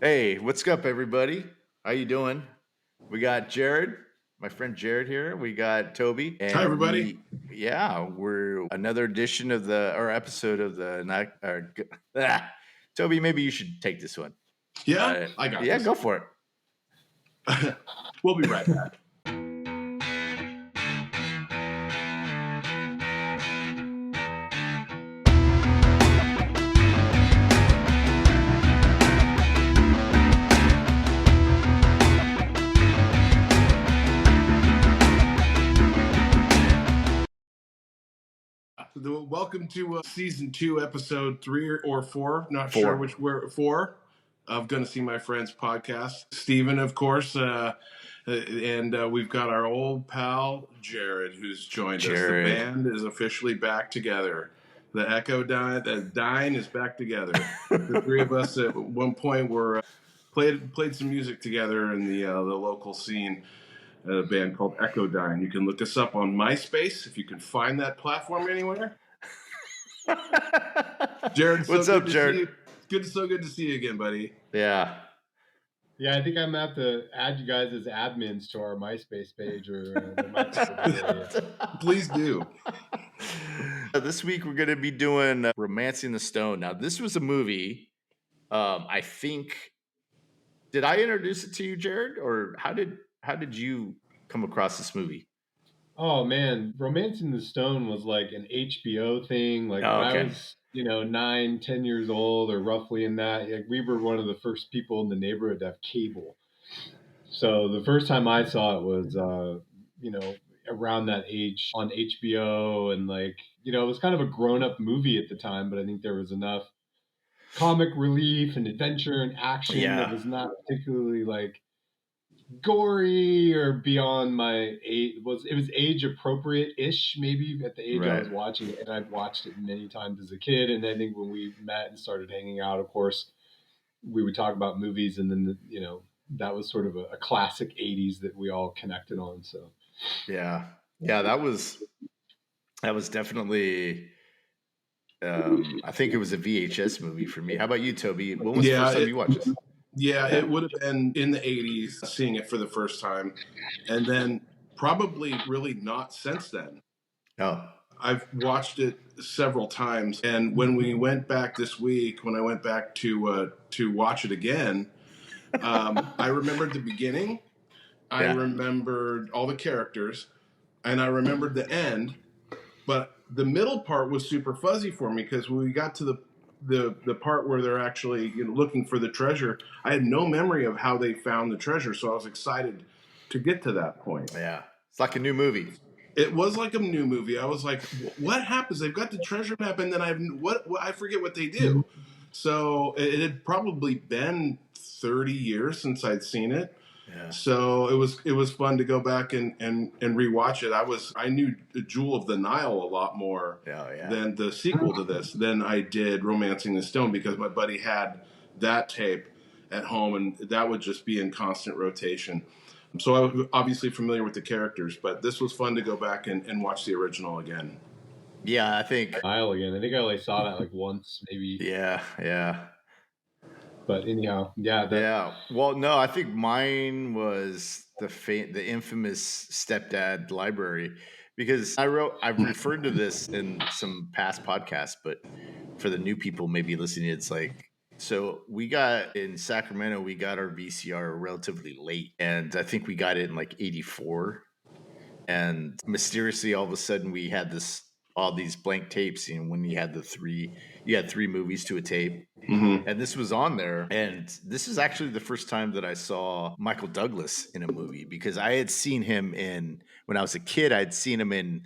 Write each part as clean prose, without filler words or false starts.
Hey, what's up, everybody? How you doing? We got Jared, my friend Jared here. We got Toby, Hi, and everybody. we're another edition of the or episode of the night. Toby, maybe you should take this one. Yeah, I got Yeah, this. go for it. We'll be right back. Welcome to season 2, episode 3 or 4. Not sure which where 4 of Gonna See My Friends podcast. Steven, of course, and we've got our old pal Jared, who's joined us. The band is officially back together. The Echo Dine is back together. The three of us at one point were played some music together in the local scene. A band called Echo Dine. You can look us up on MySpace if you can find that platform anywhere. Jared, what's up, Jared? Good to see you again, buddy. Yeah. Yeah, I think I'm gonna have to add you guys as admins to our MySpace page, or please do. This week we're going to be doing Romancing the Stone. Now, this was a movie. I think. Did I introduce it to you, Jared, or how did you come across this movie? Oh man, Romancing the Stone was like an HBO thing. Like when I was, 9, 10 years old, or roughly in that. Like we were one of the first people in the neighborhood to have cable. So the first time I saw it was, around that age on HBO, and it was kind of a grown-up movie at the time, but I think there was enough comic relief and adventure and action that was not particularly gory or beyond my age. It was age appropriate ish, maybe at the age I was watching it, and I've watched it many times as a kid. And I think when we met and started hanging out, of course, we would talk about movies, and then that was sort of a classic 80s that we all connected on. So yeah, that was definitely. I think it was a VHS movie for me. How about you, Toby? When was the first time you watched this? Yeah, it would have been in the 80s, seeing it for the first time, and then probably really not since then. Oh. I've watched it several times, and when we went back this week, when I went back to watch it again, I remembered the beginning, I remembered all the characters, and I remembered the end, but the middle part was super fuzzy for me, because when we got to the part where they're actually looking for the treasure, I had no memory of how they found the treasure, so I was excited to get to that point. Yeah, it's like a new movie. It was like a new movie. I was like, what happens? They've got the treasure map, and then I forget what they do. So it had probably been 30 years since I'd seen it. Yeah. So it was fun to go back and rewatch it. I knew the Jewel of the Nile a lot more than the sequel to this, than I did Romancing the Stone, because my buddy had that tape at home, and that would just be in constant rotation. So I was obviously familiar with the characters, but this was fun to go back and watch the original again. Yeah, I think Nile again. I think I only saw that once, maybe. Yeah. But anyhow, yeah. Well, no, I think mine was the infamous Stepdad Library, because I've referred to this in some past podcasts, but for the new people maybe listening, it's like, so we got in Sacramento, we got our VCR relatively late, and I think we got it in 84, and mysteriously all of a sudden we had all these blank tapes. When you had three movies to a tape, and this was on there. And this is actually the first time that I saw Michael Douglas in a movie, because I had seen him when I was a kid, I'd seen him in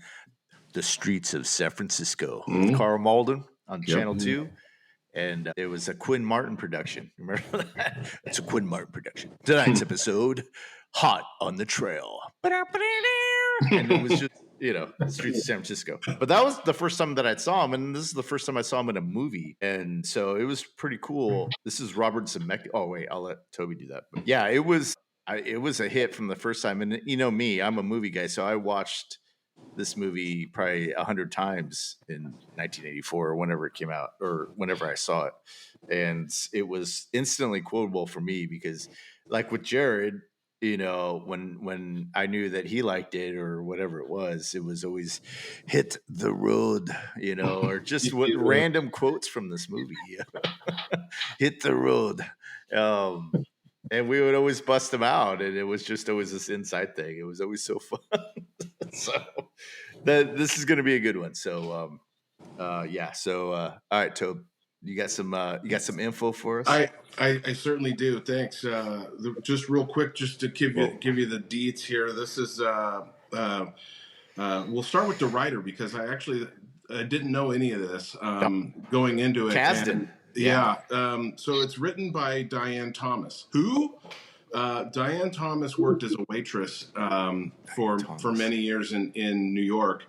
The Streets of San Francisco with Carl Malden on Channel 2. And it was a Quinn Martin production. Remember that? It's a Quinn Martin production. Tonight's episode, Hot on the Trail. And it was just, the Streets of San Francisco. But that was the first time that I saw him, and this is the first time I saw him in a movie. And so it was pretty cool. This is Robert Zemeckis. Oh, wait, I'll let Toby do that. But yeah, it was a hit from the first time. And me, I'm a movie guy, so I watched this movie probably 100 times in 1984 or whenever it came out or whenever I saw it. And it was instantly quotable for me because, like with Jared, when I knew that he liked it or whatever it was always hit the road, or just what random quotes from this movie. Hit the road. And we would always bust them out, and it was just always this inside thing. It was always so fun. So this is going to be a good one. So yeah. So all right, Tobe, you got some info for us? I certainly do. Thanks. Just real quick, just to give you the deets here. This is we'll start with the writer because I didn't know any of this going into it. Kasdan. So it's written by Diane Thomas. Who? Diane Thomas worked as a waitress for many years in New York,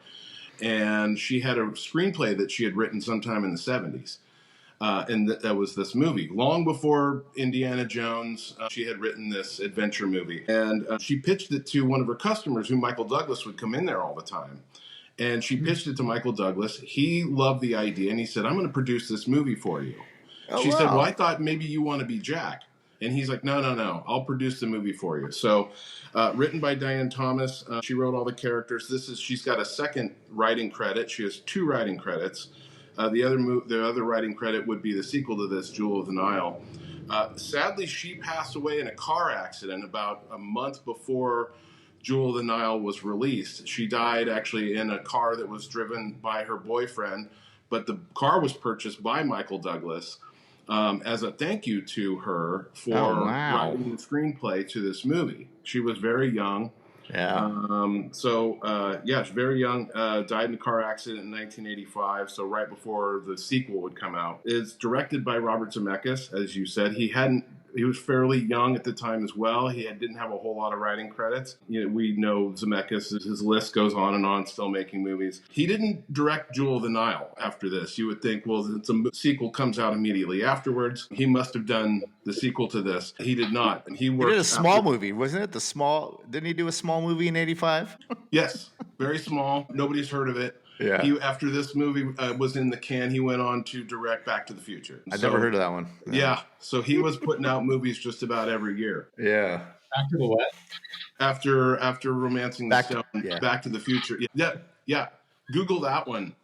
and she had a screenplay that she had written sometime in the 70s. And that was this movie. Long before Indiana Jones, she had written this adventure movie. And she pitched it to one of her customers, who Michael Douglas would come in there all the time. And she pitched it to Michael Douglas. He loved the idea, and he said, I'm going to produce this movie for you. She said, well, I thought maybe you want to be Jack. And he's like, no, I'll produce the movie for you. So written by Diane Thomas. She wrote all the characters. She's got a second writing credit. She has 2 writing credits. The other writing credit would be the sequel to this, Jewel of the Nile. Sadly, she passed away in a car accident about a month before Jewel of the Nile was released. She died actually in a car that was driven by her boyfriend, but the car was purchased by Michael Douglas as a thank you to her for writing the screenplay to this movie. She was very young. Yeah. She's very young. Died in a car accident in 1985. So right before the sequel would come out. It's directed by Robert Zemeckis, as you said. He was fairly young at the time as well. He didn't have a whole lot of writing credits. We know Zemeckis, his list goes on and on, still making movies. He didn't direct Jewel of the Nile after this. You would think, well, the sequel comes out immediately afterwards. He must have done the sequel to this. He did not. And he did a small movie, wasn't it? Didn't he do a small movie in 85? Yes, very small. Nobody's heard of it. Yeah. After this movie was in the can, he went on to direct Back to the Future. I've never heard of that one. No. Yeah. So he was putting out movies just about every year. Yeah. After the what? After Romancing the Stone, Back to the Future. Yeah. Google that one,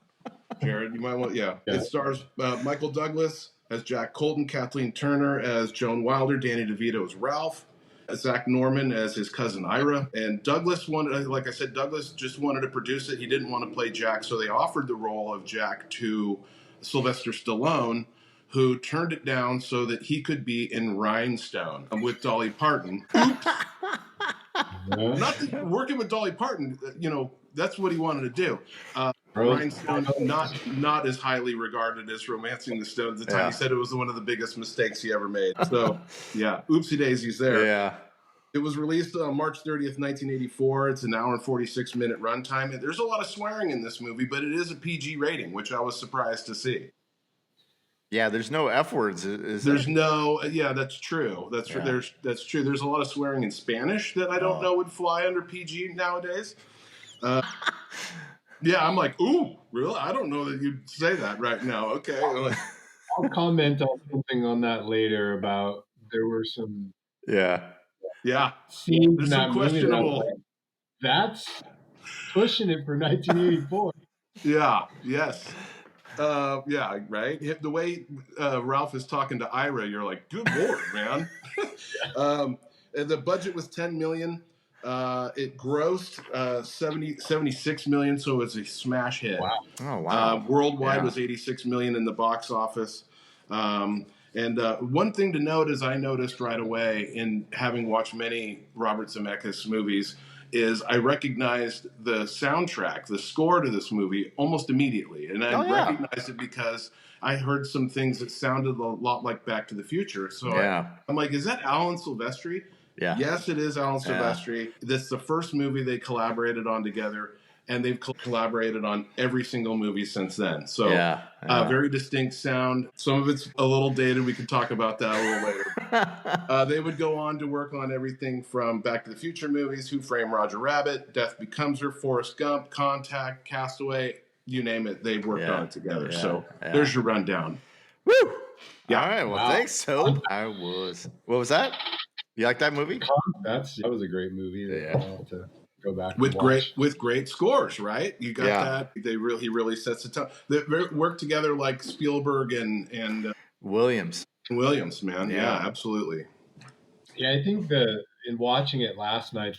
Jared. You might want. Yeah. It stars Michael Douglas as Jack Colton, Kathleen Turner as Joan Wilder, Danny DeVito as Ralph, Zach Norman as his cousin Ira. And Douglas Douglas just wanted to produce it. He didn't want to play Jack, so they offered the role of Jack to Sylvester Stallone, who turned it down so that he could be in Rhinestone with Dolly Parton. Working with Dolly Parton, that's what he wanted to do. Rhinestone, not as highly regarded as Romancing the Stone at the time. Yeah. He said it was one of the biggest mistakes he ever made. So, yeah, oopsie daisies there. Yeah. It was released on March 30th, 1984. It's an hour and 46-minute runtime. There's a lot of swearing in this movie, but it is a PG rating, which I was surprised to see. Yeah, there's no F words. There's no. Yeah, that's true. That's true. There's a lot of swearing in Spanish that I don't know would fly under PG nowadays. Yeah, I'm like, ooh, really? I don't know that you'd say that right now. Okay. I'll comment on something on that later about there were some. Yeah. Scenes There's in that some questionable. Movie that's pushing it for 1984. Yeah. Yes. Yeah. Right. The way Ralph is talking to Ira, you're like, good Lord, man. The budget was $10 million. It grossed 76 million, so it's a smash hit. Wow. Oh, wow. Worldwide was 86 million in the box office. And one thing to note, as I noticed right away in having watched many Robert Zemeckis movies, is I recognized the soundtrack, the score to this movie almost immediately. And I recognized it because I heard some things that sounded a lot like Back to the Future. So I'm like, is that Alan Silvestri? Yeah. Yes, it is Alan Silvestri. This is the first movie they collaborated on together, and they've collaborated on every single movie since then. So very distinct sound. Some of it's a little dated. We could talk about that a little later. They would go on to work on everything from Back to the Future movies, Who Framed Roger Rabbit, Death Becomes Her, Forrest Gump, Contact, Castaway, you name it. They worked on it together. So there's your rundown. Woo! Yeah. All right. Well, thanks, Soap. What was that? You like that movie? That was a great movie. I'll have to go back with and watch. great scores, right? You got that. He really sets the tone. They work together like Spielberg and Williams, man. Yeah, absolutely. Yeah, I think in watching it last night,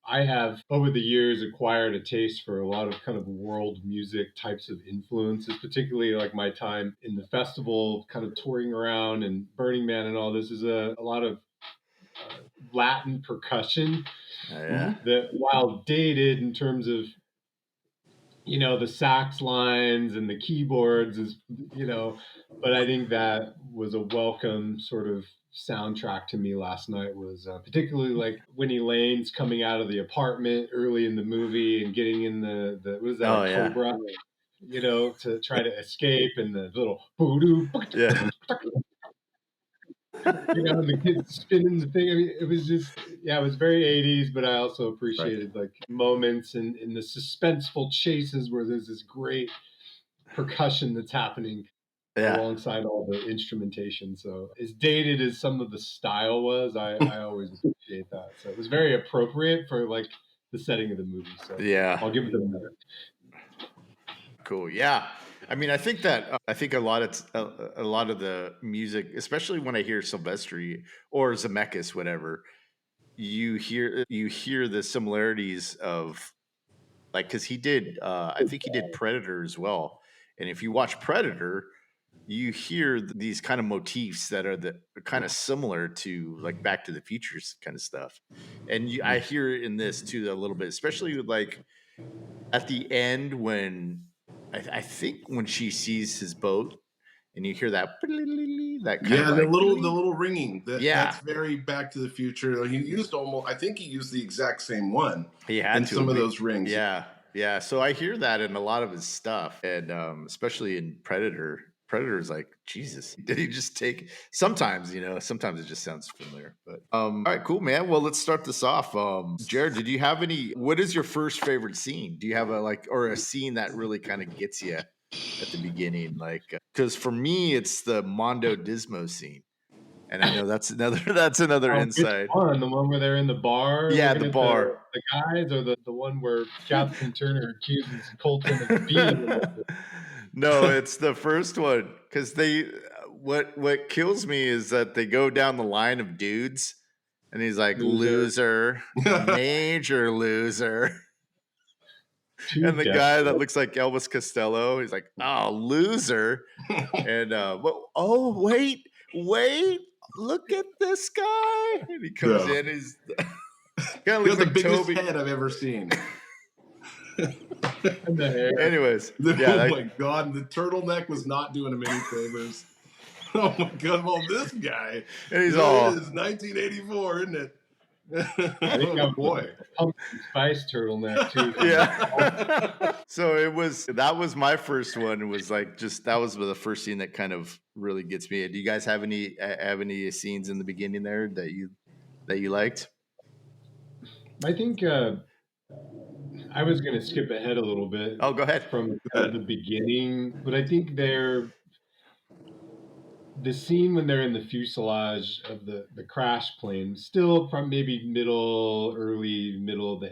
I have over the years acquired a taste for a lot of kind of world music types of influences, particularly like my time in the festival, kind of touring around and Burning Man and all this is a lot of Latin percussion that, while dated in terms of, the sax lines and the keyboards but I think that was a welcome sort of soundtrack to me last night. Was particularly like Winnie Lane's coming out of the apartment early in the movie and getting in the what is that, Cobra, to try to escape, and the little and the kids spinning the thing. I mean, it was just, it was very 80s, but I also appreciated like moments in the suspenseful chases where there's this great percussion that's happening alongside all the instrumentation. So as dated as some of the style was, I always appreciate that. So it was very appropriate for like the setting of the movie. So I'll give it a minute. Cool. Yeah. I mean, I think that a lot of the music, especially when I hear Silvestri or Zemeckis, whatever, you hear the similarities of, like, because he did, I think he did Predator as well. And if you watch Predator, you hear these kind of motifs that are kind of similar to like Back to the Future kind of stuff. And I hear it in this too a little bit, especially like at the end when I think when she sees his boat and you hear that kind of the little ringing. That's very Back to the Future. He used I think he used the exact same one. He had in some of those rings. Yeah. So I hear that in a lot of his stuff, and especially in Predator. Predator's like, Jesus, did he just take? Sometimes it just sounds familiar. But all right, cool, man. Well, let's start this off. Jared, did you have any? What is your first favorite scene? Do you have a scene that really kind of gets you at the beginning? Like, because for me, it's the Mondo Dismo scene. And I know that's another insight. The one where they're in the bar? Yeah, the bar. The guys, or the one where Kathleen Turner accuses Colton of beating him? No, it's the first one, because what kills me is that they go down the line of dudes, and he's like, loser, major loser. And the guy that looks like Elvis Costello, he's like, oh, loser. And wait, look at this guy. And he comes in, he's kind of looks like the biggest head I've ever seen. Anyways, oh my God, the turtleneck was not doing him any favors. Oh my God, well, this guy, and he's all is 1984, isn't it? I think boy, pumpkin spice turtleneck too. Yeah. So that was my first one. It was like that was the first scene that kind of really gets me. Do you guys have any scenes in the beginning there that you liked? I think I was going to skip ahead a little bit. Oh, go ahead. From the beginning, but I think the scene when they're in the fuselage of the crash plane, still from maybe early middle.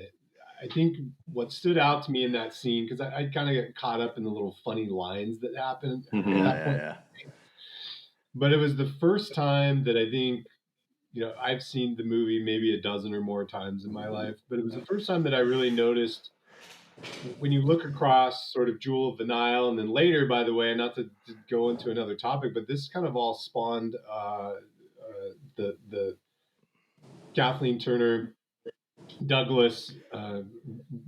I think what stood out to me in that scene, because I kind of get caught up in the little funny lines that happen at that point. Yeah. But it was the first time that I think, I've seen the movie maybe a dozen or more times in my life, but it was the first time that I really noticed, when you look across sort of Jewel of the Nile, and then later, by the way, not to go into another topic, but this kind of all spawned the Kathleen Turner Douglas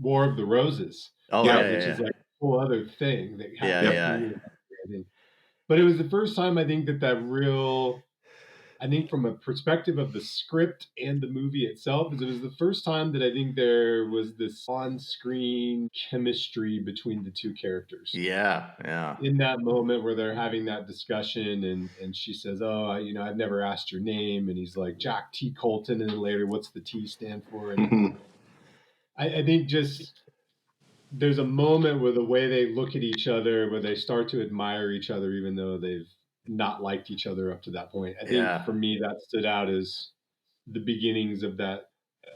War of the Roses, which is like a whole other thing that happened. But it was the first time I think that real I think from a perspective of the script and the movie itself, is it was the first time that I think there was this on-screen chemistry between the two characters. Yeah. In that moment where they're having that discussion, and she says, "Oh, I've never asked your name," and he's like, "Jack T. Colton," and then later, "What's the T stand for?" And I think just there's a moment where the way they look at each other, where they start to admire each other, even though they've not liked each other up to that point. I think for me that stood out as the beginnings of that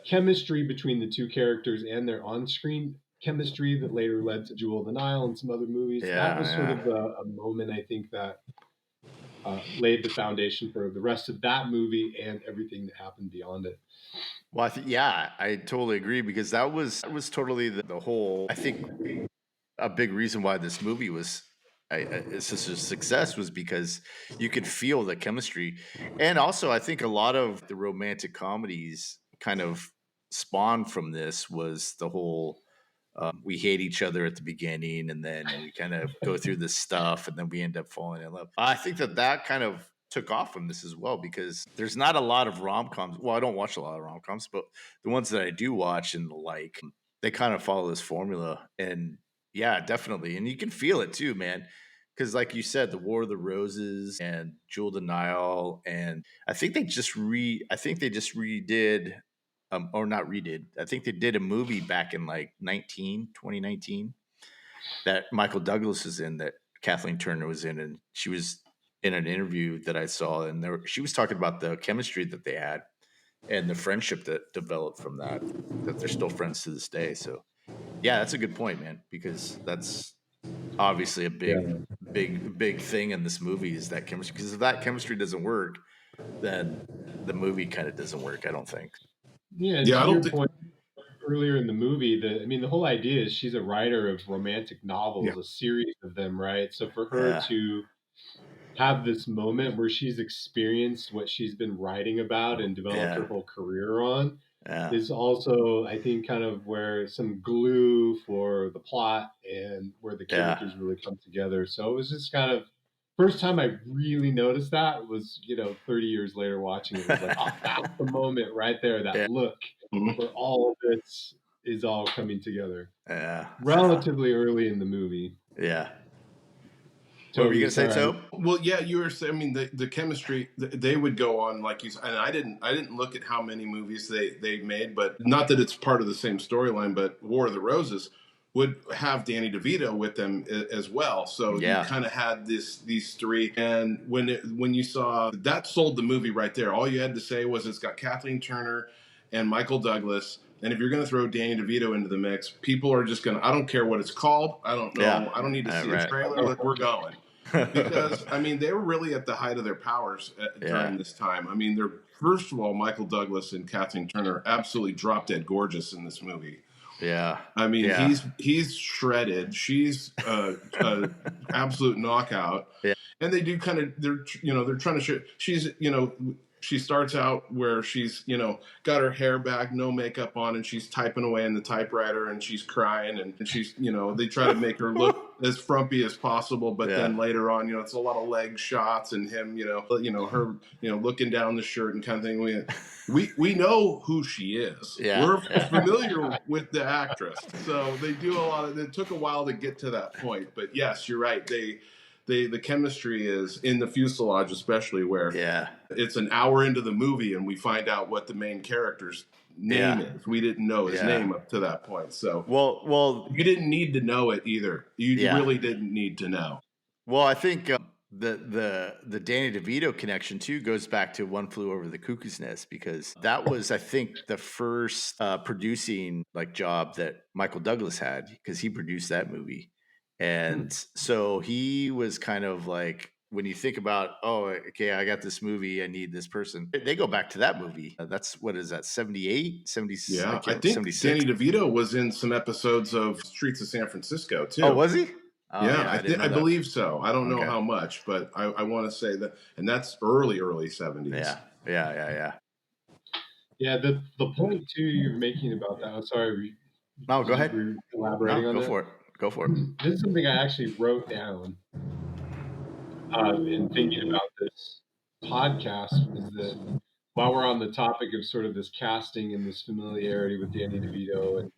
chemistry between the two characters and their on-screen chemistry that later led to Jewel of the Nile and some other movies. That was sort of a moment, I think, that laid the foundation for the rest of that movie and everything that happened beyond it. Well, I totally agree, because that was totally the whole. I think a big reason why this movie was such a success was because you could feel the chemistry, and also I think a lot of the romantic comedies kind of spawned from this was the whole. We hate each other at the beginning, and then we kind of go through this stuff, and then we end up falling in love. I think that kind of took off from this as well, because there's not a lot of rom-coms. Well, I don't watch a lot of rom-coms, but the ones that I do watch and like, they kind of follow this formula. And yeah, definitely. And you can feel it too, man. Because like you said, the War of the Roses and Jewel of the Nile, and I think they just redid, or not redid. I think they did a movie back in like 2019, that Michael Douglas is in, that Kathleen Turner was in, and she was in an interview that I saw, and she was talking about the chemistry that they had and the friendship that developed from that they're still friends to this day. So yeah, that's a good point, man, because that's obviously a big thing in this movie, is that chemistry. Because if that chemistry doesn't work, then the movie kind of doesn't work, I don't think. Yeah, and to your point earlier in the movie, the whole idea is she's a writer of romantic novels, a series of them, right? So for her to have this moment where she's experienced what she's been writing about and developed her whole career on is also, I think, kind of where some glue for the plot and where the characters really come together. So it was just kind of first time I really noticed that was 30 years later watching it. Was like, oh, that's the moment right there, that look where all of this is all coming together relatively early in the movie. What were you gonna say, Toe? Well, yeah, you were saying. I mean, the chemistry, they would go on, like you said, and I didn't look at how many movies they made, but not that it's part of the same storyline. But War of the Roses would have Danny DeVito with them as well, so you kind of had these three. And when you saw that, sold the movie right there. All you had to say was it's got Kathleen Turner and Michael Douglas. And if you're going to throw Danny DeVito into the mix, people are just going to, I don't care what it's called. I don't know. I don't need to see a trailer. We're going. Because, I mean, they were really at the height of their powers during this time. I mean, first of all, Michael Douglas and Kathleen Turner absolutely drop dead gorgeous in this movie. I mean, he's shredded. She's absolute knockout. And they do kind of, they're trying to she's, she starts out where she's, got her hair back, no makeup on, and she's typing away in the typewriter, and she's crying, and she's, they try to make her look as frumpy as possible, but then later on, it's a lot of leg shots and him, her, looking down the shirt and kind of thing. We know who she is. We're familiar with the actress, so they do a lot of. It took a while to get to that point, but yes, you're right. The chemistry is in the fuselage, especially where it's an hour into the movie and we find out what the main character's name is. We didn't know his name up to that point. So well, you didn't need to know it either. You really didn't need to know. Well, I think the Danny DeVito connection too goes back to One Flew Over the Cuckoo's Nest, because that was, I think, the first producing job that Michael Douglas had, because he produced that movie. And so he was kind of like, when you think about, oh, okay, I got this movie, I need this person. They go back to that movie. That's, what is that, 78, 70? Yeah, I think 76. Danny DeVito was in some episodes of Streets of San Francisco too. Oh, was he? Oh, yeah, I believe so. I don't know how much, but I want to say that, and that's early 70s. Yeah. Yeah, the point too you're making about that. I'm sorry. No, go ahead. Elaborating on that. Go for it. This is something I actually wrote down in thinking about this podcast is that while we're on the topic of sort of this casting and this familiarity with Danny DeVito and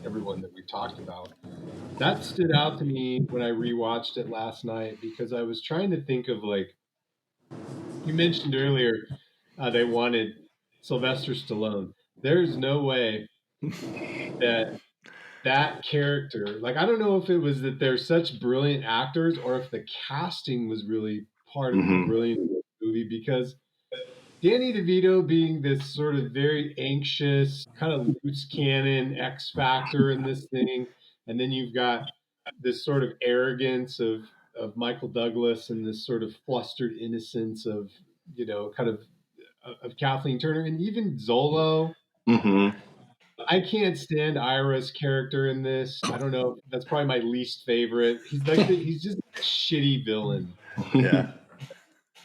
everyone that we've talked about, that stood out to me when I rewatched it last night, because I was trying to think of, like, you mentioned earlier, they wanted Sylvester Stallone. There's no way that character, like, I don't know if it was that they're such brilliant actors or if the casting was really part of the brilliance of the movie, because Danny DeVito being this sort of very anxious, kind of loose cannon X factor in this thing, and then you've got this sort of arrogance of Michael Douglas and this sort of flustered innocence of, kind of Kathleen Turner, and even Zolo. I can't stand Ira's character in this. I don't know. That's probably my least favorite. He's just a shitty villain. Yeah.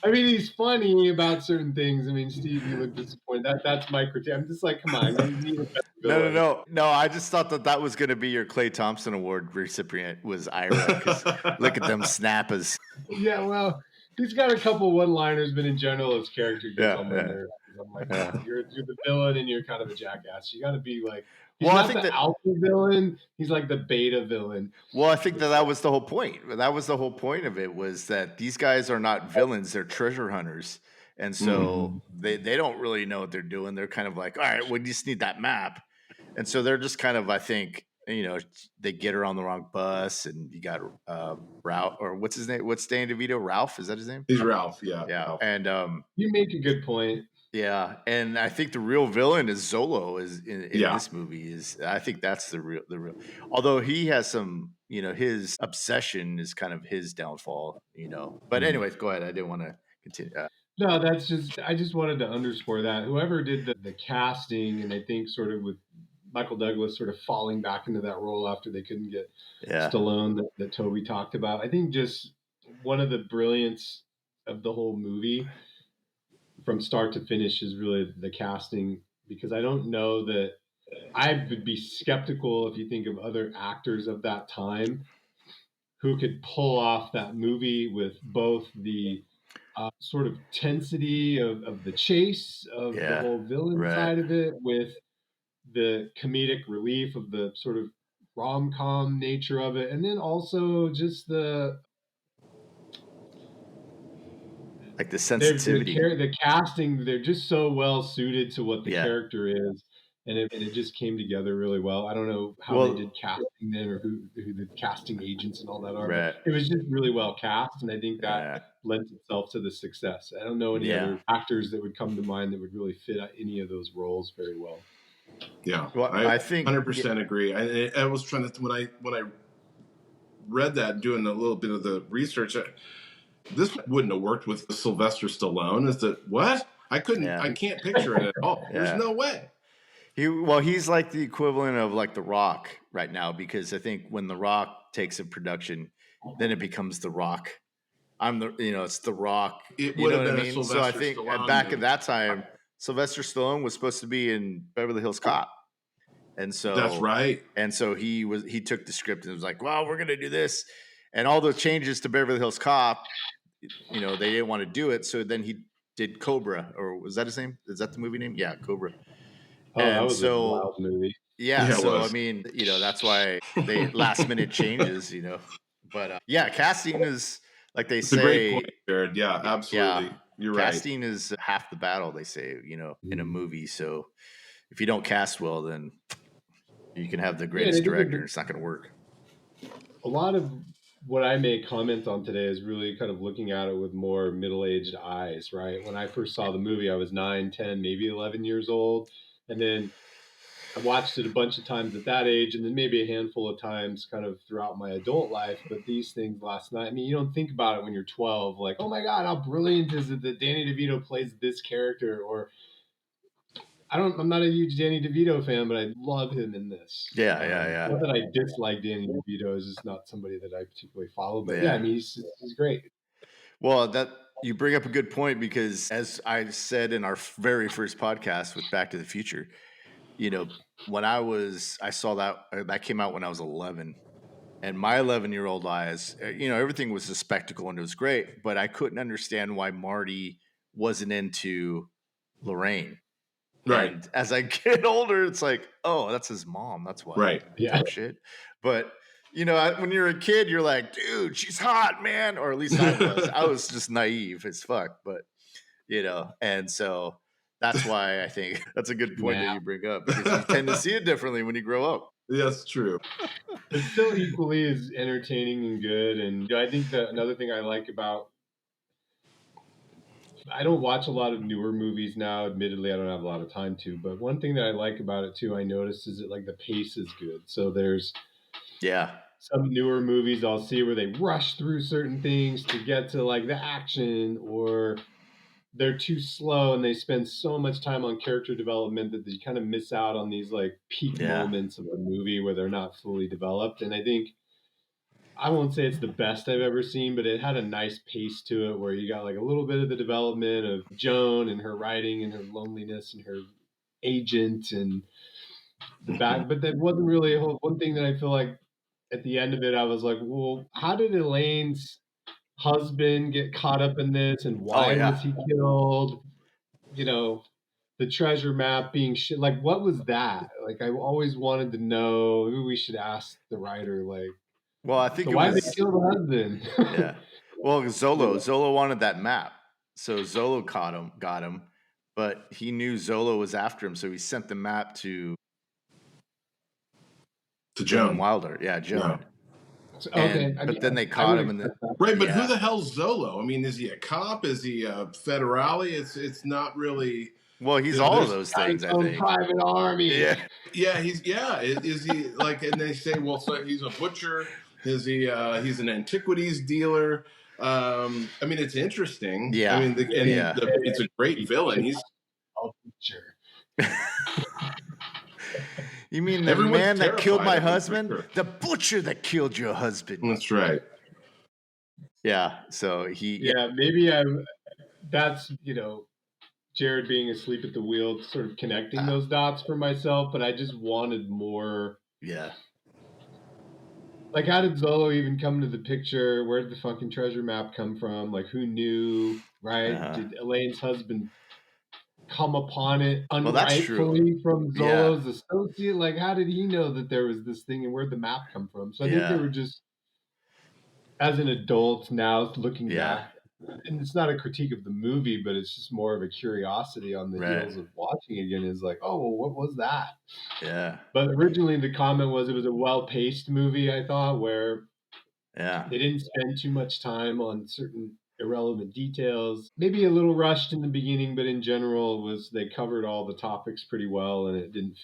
I mean, he's funny about certain things. I mean, Steve, you look disappointed. That's my critique. I'm just like, come on, you need a better villain. No. I just thought that was going to be your Clay Thompson Award recipient was Ira. Because look at them snappers. Yeah, well, he's got a couple one-liners, but in general, his character gets on my nerves. I'm like, you're the villain and you're kind of a jackass. You got to be like, he's not the alpha villain. He's like the beta villain. Well, I think that was the whole point. That was the whole point of it, was that these guys are not villains; they're treasure hunters, and so they don't really know what they're doing. They're kind of like, all right, we just need that map, and so they're just kind of, I think, they get her on the wrong bus, and you got Ralph, or what's his name? What's Danny DeVito? Ralph, is that his name? He's Ralph, yeah. Ralph. And you make a good point. Yeah, and I think the real villain is Zolo. Is in this movie I think that's the real. Although he has some, his obsession is kind of his downfall. But anyways, go ahead. I didn't want to continue. No, I just wanted to underscore that whoever did the casting, and I think sort of with Michael Douglas sort of falling back into that role after they couldn't get Stallone that Toby talked about. I think just one of the brilliance of the whole movie from start to finish is really the casting, because I don't know that I would be skeptical if you think of other actors of that time who could pull off that movie with both the sort of tensity of the chase of the whole villain side of it, with the comedic relief of the sort of rom-com nature of it, and then also just the sensitivity, the casting. They're just so well suited to what the character is, and it just came together really well. I don't know how they did casting then, or who the casting agents and all that are. But it was just really well cast, and I think that lends itself to the success. I don't know any other actors that would come to mind that would really fit any of those roles very well. Yeah, well, I think 100% agree. I was trying to, when I read that, doing a little bit of the research, this wouldn't have worked with Sylvester Stallone. Is that what? I can't picture it at all. There's no way. He's like the equivalent of like The Rock right now, because I think when The Rock takes a production, then it becomes The Rock. It's The Rock. It would have been a Sylvester So I think Stallone back movie. at that time, Sylvester Stallone was supposed to be in Beverly Hills Cop. And so that's right. And so he took the script and was like, well, we're going to do this. And all the changes to Beverly Hills Cop, they didn't want to do it. So then he did Cobra, or was that his name? Is that the movie name? Yeah, Cobra. Oh, that was a wild movie. Yeah, so I mean, that's why they last minute changes, But casting is, like they say. A great point, Jared. Yeah, absolutely. Yeah, you're right. Casting is half the battle, they say, in a movie. So if you don't cast well, then you can have the greatest director, and it's not going to work. A lot of what I may comment on today is really kind of looking at it with more middle-aged eyes, right? When I first saw the movie, I was 9, 10, maybe 11 years old. And then I watched it a bunch of times at that age, and then maybe a handful of times kind of throughout my adult life. But these things last night, I mean, you don't think about it when you're 12, like, oh my God, how brilliant is it that Danny DeVito plays this character? Or I'm not a huge Danny DeVito fan, but I love him in this. Yeah. Not that I dislike Danny DeVito, is just not somebody that I particularly follow. But I mean, he's great. Well, that you bring up a good point, because as I said in our very first podcast with Back to the Future, when I saw that came out when I was 11, And my 11-year-old eyes, everything was a spectacle and it was great, but I couldn't understand why Marty wasn't into Lorraine. Right. And as I get older, it's like, oh, that's his mom. That's why. Right. Yeah. Shit. But when you're a kid, you're like, dude, she's hot, man. Or at least I was. I was just naive as fuck. But and so that's why I think that's a good point that you bring up, because you tend to see it differently when you grow up. That's true. It's still equally as entertaining and good. And I think that another thing I like about, I don't watch a lot of newer movies now. Admittedly, I don't have a lot of time to. But one thing that I like about it too, I noticed, is that like the pace is good. So there's some newer movies I'll see where they rush through certain things to get to like the action, or they're too slow and they spend so much time on character development that they kind of miss out on these like peak moments of a movie where they're not fully developed. And I think, I won't say it's the best I've ever seen, but it had a nice pace to it where you got like a little bit of the development of Joan and her writing and her loneliness and her agent and the back. But that wasn't really one thing that I feel like at the end of it, I was like, well, how did Elaine's husband get caught up in this, and why was he killed? The treasure map being shit. Like, what was that? Like, I always wanted to know. Maybe we should ask the writer, like, well, I think why did they kill the husband? Yeah. Well, Zolo wanted that map. So Zolo got him, but he knew Zolo was after him, so he sent the map to Joan Wilder. Yeah, Joan. Okay, but then they caught him, and right. But who the hell's Zolo? I mean, is he a cop? Is he a federale? It's not really. Well, he's all of those things. I think private army. Yeah. He's Is he like? And they say, well, so he's a butcher. Is he? He's an antiquities dealer. I mean, it's interesting. Yeah. I mean, it's a great villain. He's a butcher. You mean the man that killed my husband? The butcher that killed your husband. That's right. Yeah. So he. Yeah, maybe that's Jared being asleep at the wheel, sort of connecting those dots for myself, but I just wanted more. Yeah. Like, how did Zolo even come into the picture? Where did the fucking treasure map come from? Like, who knew, right? Did Elaine's husband come upon it unrightfully from Zolo's associate? Like, how did he know that there was this thing, and where'd the map come from? So I think they were just, as an adult now looking back, and it's not a critique of the movie, but it's just more of a curiosity on the heels of watching it again. Is like, oh, well, what was that? Yeah. But originally the comment was it was a well-paced movie, I thought, where they didn't spend too much time on certain irrelevant details. Maybe a little rushed in the beginning, but in general they covered all the topics pretty well, and it didn't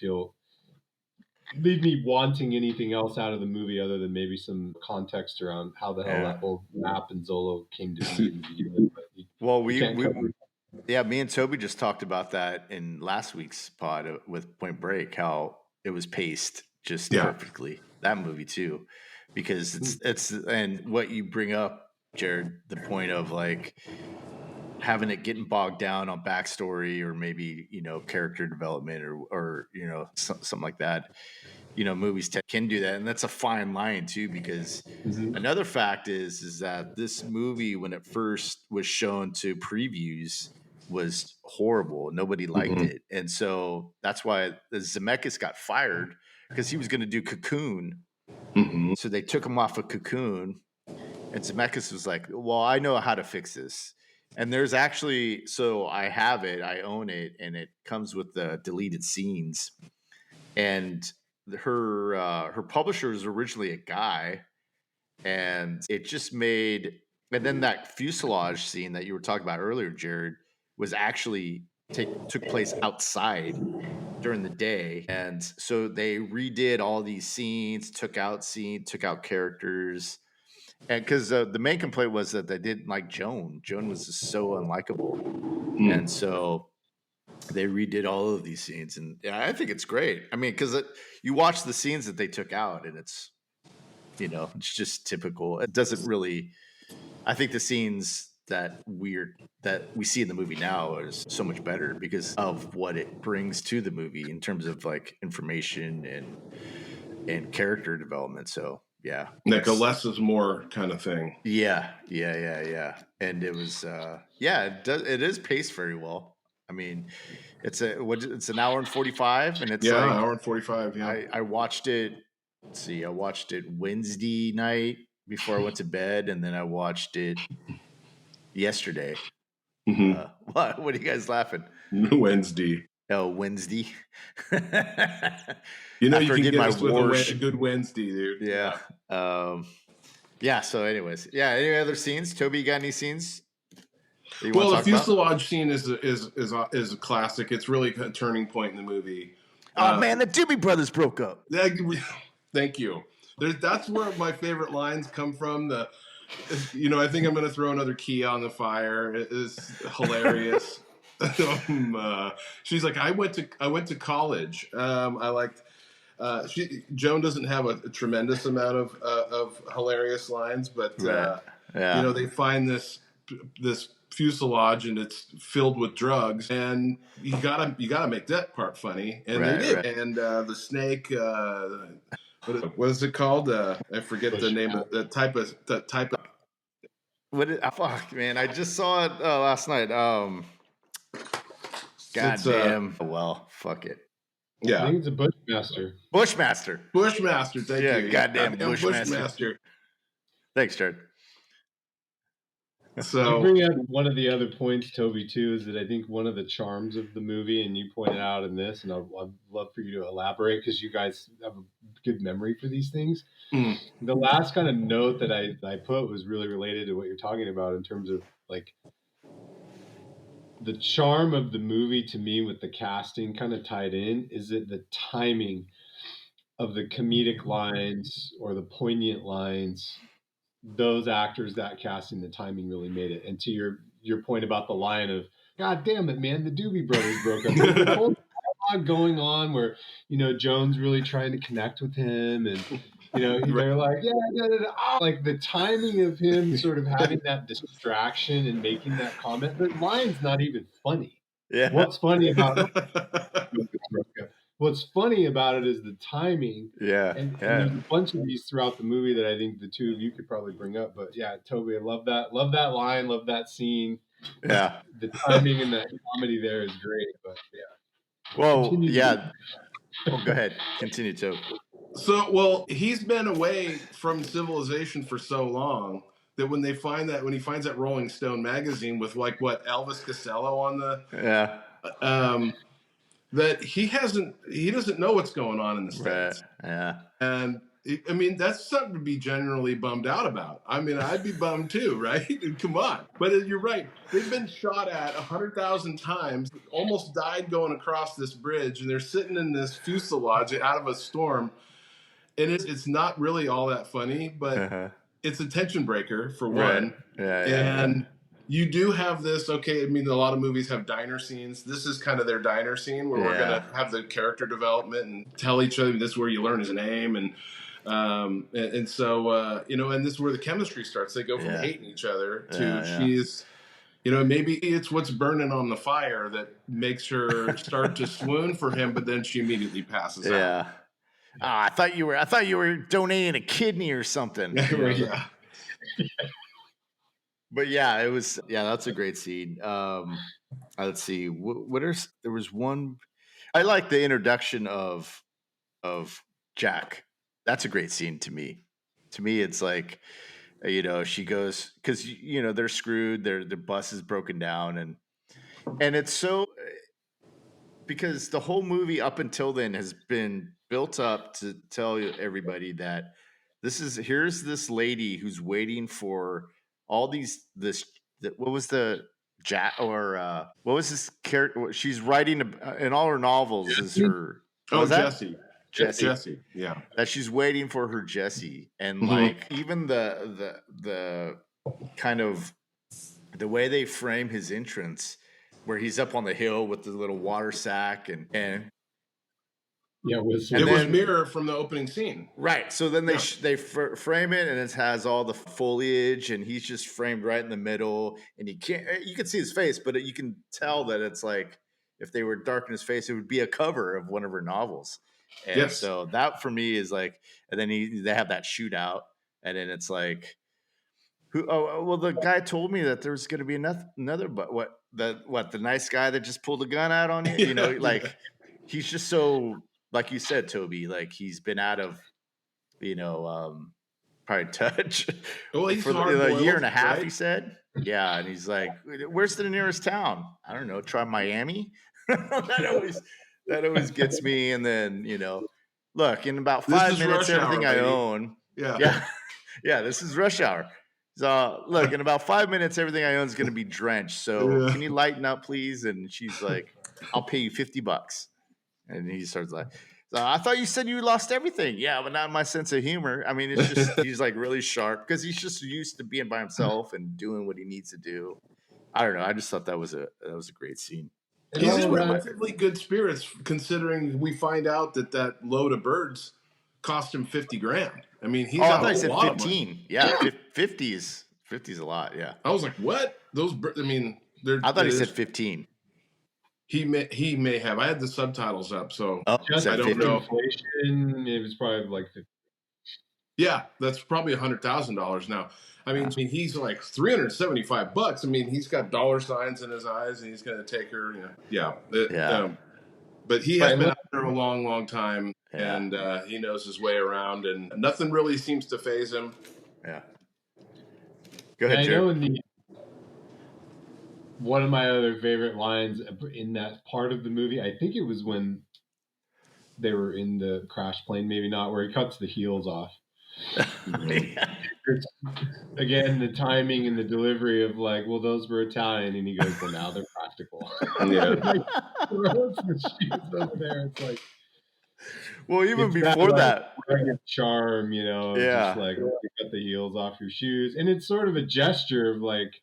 leave me wanting anything else out of the movie other than maybe some context around how the hell that whole map and Zolo came to be in the beginning. Well, me and Toby just talked about that in last week's pod with Point Break, how it was paced just perfectly. That movie too, because it's and what you bring up, Jared, the point of like having it getting bogged down on backstory or maybe character development or something like that. Movies can do that, and that's a fine line too, because another fact is that this movie, when it first was shown to previews, was horrible. Nobody liked it, and so that's why Zemeckis got fired, because he was going to do Cocoon. So they took him off of Cocoon, and Zemeckis was like, "Well, I know how to fix this." And there's actually, so I have it, I own it, and it comes with the deleted scenes. And her publisher was originally a guy, and it just made, and then that fuselage scene that you were talking about earlier, Jared, was actually took place outside during the day. And so they redid all these scenes, took out characters. And because the main complaint was that they didn't like Joan. Joan was just so unlikable. And so they redid all of these scenes. And I think it's great. I mean, because you watch the scenes that they took out, and it's, it's just typical. It doesn't really, I think the scenes that we see in the movie now is so much better because of what it brings to the movie in terms of like information and character development. So Yeah. Like a less is more kind of thing. Yeah. And it was it is paced very well. I mean, it's an hour and 45, and it's like hour and 45. Yeah. I watched it. Let's see, I watched it Wednesday night before I went to bed, and then I watched it yesterday. Mm-hmm. What are you guys laughing? Wednesday. Oh, Wednesday. You can get us with a good Wednesday, dude. Yeah. So anyways, any other scenes? Toby, you got any scenes? Well, the fuselage scene is a classic. It's really a turning point in the movie. Oh man, the Doobie Brothers broke up. Thank you. That's where my favorite lines come from. I think I'm going to throw another key on the fire. It is hilarious. She's like, I went to college. I liked. Joan doesn't have a tremendous amount of hilarious lines, but they find this fuselage and it's filled with drugs, and you gotta make that part funny, and they did. Right. And the snake, what is it called? I forget the name of the type of. Fuck, man! I just saw it last night. God damn. Well, fuck it. Yeah, I think it's a Bushmaster. Bushmaster. Thank you. Goddamn Bushmaster. Thanks, Jared. So you bring up one of the other points, Toby, too, is that I think one of the charms of the movie, and you pointed out in this, and I'd love for you to elaborate because you guys have a good memory for these things. Mm. The last kind of note that I put was really related to what you're talking about in terms of like the charm of the movie to me with the casting kind of tied in is that the timing of the comedic lines or the poignant lines, those actors, that casting, the timing really made it. And to your point about the line of, God damn it, man, the Doobie Brothers broke up. There's a whole dialogue going on where, Joan's really trying to connect with him, and they're like, like the timing of him sort of having that distraction and making that comment. The line's not even funny. Yeah. What's funny about it? What's funny about it is the timing. Yeah. And there's a bunch of these throughout the movie that I think the two of you could probably bring up. But yeah, Toby, I love that. Love that line. Love that scene. Yeah. The timing and the comedy there is great. But yeah. Well, yeah. Oh, go ahead. Continue, Toby. So, he's been away from civilization for so long that when he finds that Rolling Stone magazine with Elvis Costello on the that he doesn't know what's going on in the States. Right. Yeah. And I mean, that's something to be generally bummed out about. I mean, I'd be bummed too, right? Come on. But you're right. They've been shot at 100,000 times, almost died going across this bridge, and they're sitting in this fuselage out of a storm. And it's not really all that funny, but it's a tension breaker for one. And you do have this, I mean, a lot of movies have diner scenes. This is kind of their diner scene where we're going to have the character development and tell each other this is where you learn his name. And so, and this is where the chemistry starts. They go from hating each other to she's, maybe it's what's burning on the fire that makes her start to swoon for him, but then she immediately passes out. I thought you were donating a kidney or something. Yeah. But yeah, it was. Yeah, that's a great scene. Let's see. There was one. I like the introduction of Jack. That's a great scene to me. To me, it's like, she goes because they're screwed. Their bus is broken down, and it's so because the whole movie up until then has been built up to tell everybody that here's this lady who's waiting for all what was the what was this character she's writing in all her novels is her Jessie, yeah, that she's waiting for her Jessie, and like even the kind of the way they frame his entrance where he's up on the hill with the little water sack and it was mirror from the opening scene, right? So then they frame it, and it has all the foliage, and he's just framed right in the middle, and you can see his face, but you can tell that it's like if they were darkening his face, it would be a cover of one of her novels. And so that for me is like, and then they have that shootout, and then it's like, the guy told me that there was going to be another, but the nice guy that just pulled a gun out on you, he's just so, like you said, Toby, like he's been out of, probably touch for a year and a half, right? He said, yeah. And he's like, where's the nearest town? I don't know. Try Miami. that always gets me. And then, look, in about 5 minutes, everything I own. Yeah. This is rush hour. So look, in about 5 minutes, everything I own is going to be drenched. So can you lighten up, please? And she's like, I'll pay you $50. And he starts like, so I thought you said you lost everything. Yeah, but not my sense of humor. I mean, it's just, he's like really sharp because he's just used to being by himself and doing what he needs to do. I don't know. I just thought that was a great scene. He's in relatively good spirits considering we find out that load of birds cost him $50,000. I mean, he's I thought he said 15. Yeah, 50 is a lot. Yeah. I was like, what? Those birds, I mean, I thought he said 15. He may have. I had the subtitles up, so I don't know. Inflation, it was probably like 50. Yeah, that's probably $100,000 now. I mean, he's like $375. I mean, he's got dollar signs in his eyes, and he's going to take her. But he has been out there a long, long time, and he knows his way around, and nothing really seems to faze him. Yeah. Go ahead, Jared. One of my other favorite lines in that part of the movie, I think it was when they were in the crash plane, maybe not, where he cuts the heels off. Again, the timing and the delivery of like, well, those were Italian, and he goes, well, now they're practical. Like, throws the shoes over there. It's like, well, even before that, charm, just like, you cut the heels off your shoes, and it's sort of a gesture of like,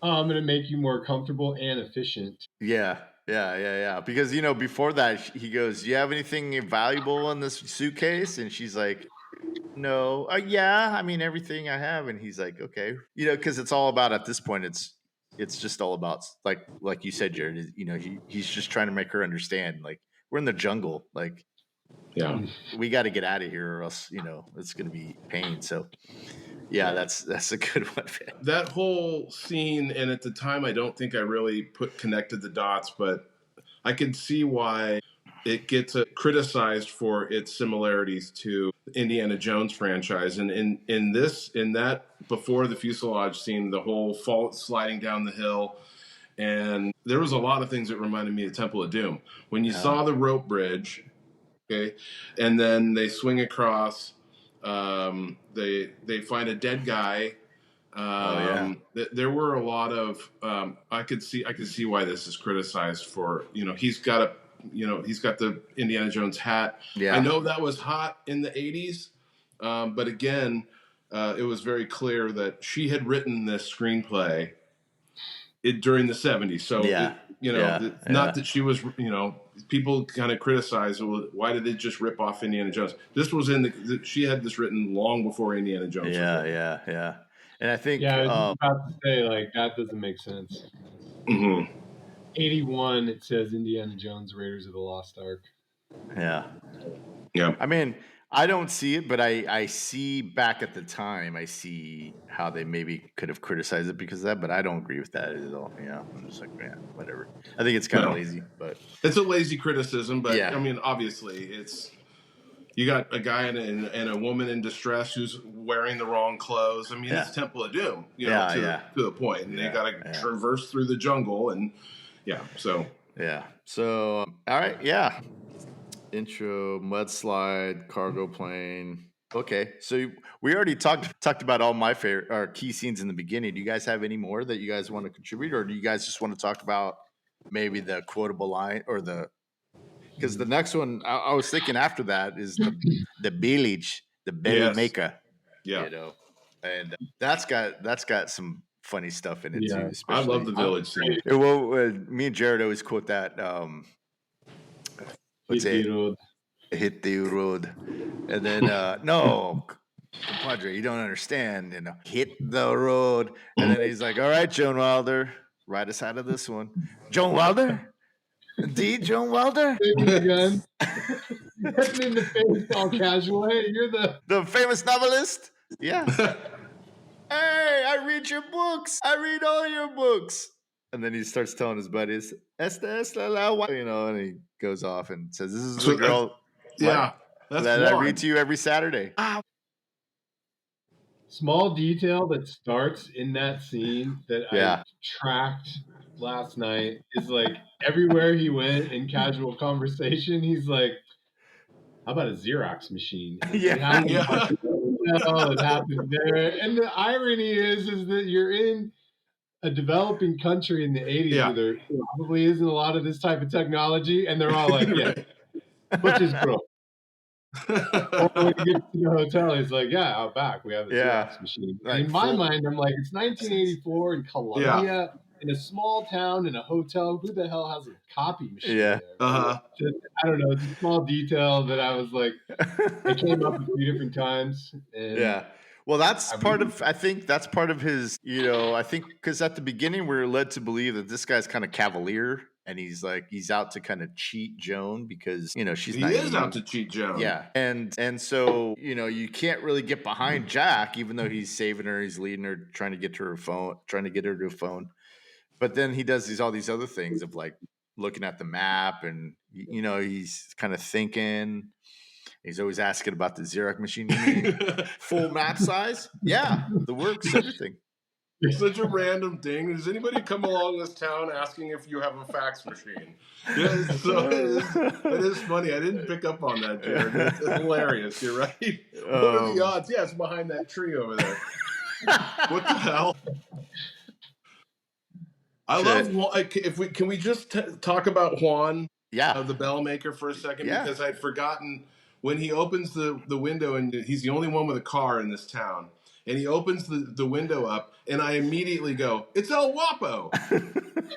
oh, I'm going to make you more comfortable and efficient. Yeah. Because, before that, he goes, do you have anything valuable in this suitcase? And she's like, no. Yeah, I mean, everything I have. And he's like, okay. Because it's all about, at this point, it's just all about, like you said, Jared, he's just trying to make her understand, like, we're in the jungle. Like, we got to get out of here or else, it's going to be pain. So, yeah, that's a good one. That whole scene, and at the time, I don't think I really connected the dots, but I can see why it gets criticized for its similarities to the Indiana Jones franchise. And in that before the fuselage scene, the whole sliding down the hill, and there was a lot of things that reminded me of Temple of Doom. When you saw the rope bridge, okay, and then they swing across. They find a dead guy. There were a lot of I could see why this is criticized for, he's got the Indiana Jones hat. Yeah. I know that was hot in the 80s, but again, it was very clear that she had written this screenplay during the 70s. So not that she was, people kind of criticize, well, why did they just rip off Indiana Jones? This was she had this written long before Indiana Jones. Yeah. And I think, I was about to say, like, that doesn't make sense. Mm-hmm. 81, it says Indiana Jones, Raiders of the Lost Ark. Yeah. I mean, I don't see it, but I see back at the time, I see how they maybe could have criticized it because of that, but I don't agree with that at all. I'm just like, man, whatever. I think it's kind of lazy, but it's a lazy criticism. But I mean, obviously, you got a guy and a woman in distress who's wearing the wrong clothes. I mean, it's Temple of Doom, to the point, and they got to traverse through the jungle, and So all right, intro, mudslide, cargo plane. Okay, so we already talked about all my favorite or key scenes in the beginning. Do you guys have any more that you guys want to contribute, or do you guys just want to talk about maybe the quotable line or because the next one I was thinking after that is the village, the belly maker, and that's got some funny stuff in it too. I love the village scene. Well, me and Jared always quote that. Hit the road, and then no, compadre, you don't understand. Hit the road, and then he's like, "All right, Joan Wilder, ride us out of this one." Joan Wilder, indeed, Joan Wilder. Getting in the face all casual. Hey, you're the famous novelist. Yeah. Hey, I read your books. I read all your books. And then he starts telling his buddies, you know, and he goes off and says, "This is the girl, that I read to you every Saturday." Small detail that starts in that scene that I tracked last night is like everywhere he went in casual conversation, he's like, "How about a Xerox machine?" It happened there. And the irony is that you're in a developing country in the 80s where there probably isn't a lot of this type of technology, and they're all like, "Yeah, what's his bro?" When he gets to the hotel, he's like, "Yeah, out back we have a Xerox machine." Like in my mind, I'm like, it's 1984 in Colombia, in a small town, in a hotel. Who the hell has a copy machine there? Just, I don't know. It's a small detail that I was like, it came up a few different times. And well, that's I think that's part of his, you know, I think because at the beginning we're led to believe that this guy's kind of cavalier and he's out to kind of cheat Joan because, you know, he is out to cheat Joan. Yeah. And so, you know, you can't really get behind Jack, even though he's saving her, he's leading her, trying to get her to a phone. But then he does all these other things of like looking at the map and, you know, he's kind of thinking. He's always asking about the Xerox machine. You mean full map size? Yeah, the works, everything. It's such a random thing. Does anybody come along this town asking if you have a fax machine? Yeah, so it is funny. I didn't pick up on that, Jared. It's hilarious. You're right. What are the odds? Yeah, it's behind that tree over there. What the hell? I love Juan. Can we just talk about Juan? The bell maker for a second because I'd forgotten when he opens the window and he's the only one with a car in this town. And he opens the window up, and I immediately go, "It's El Guapo.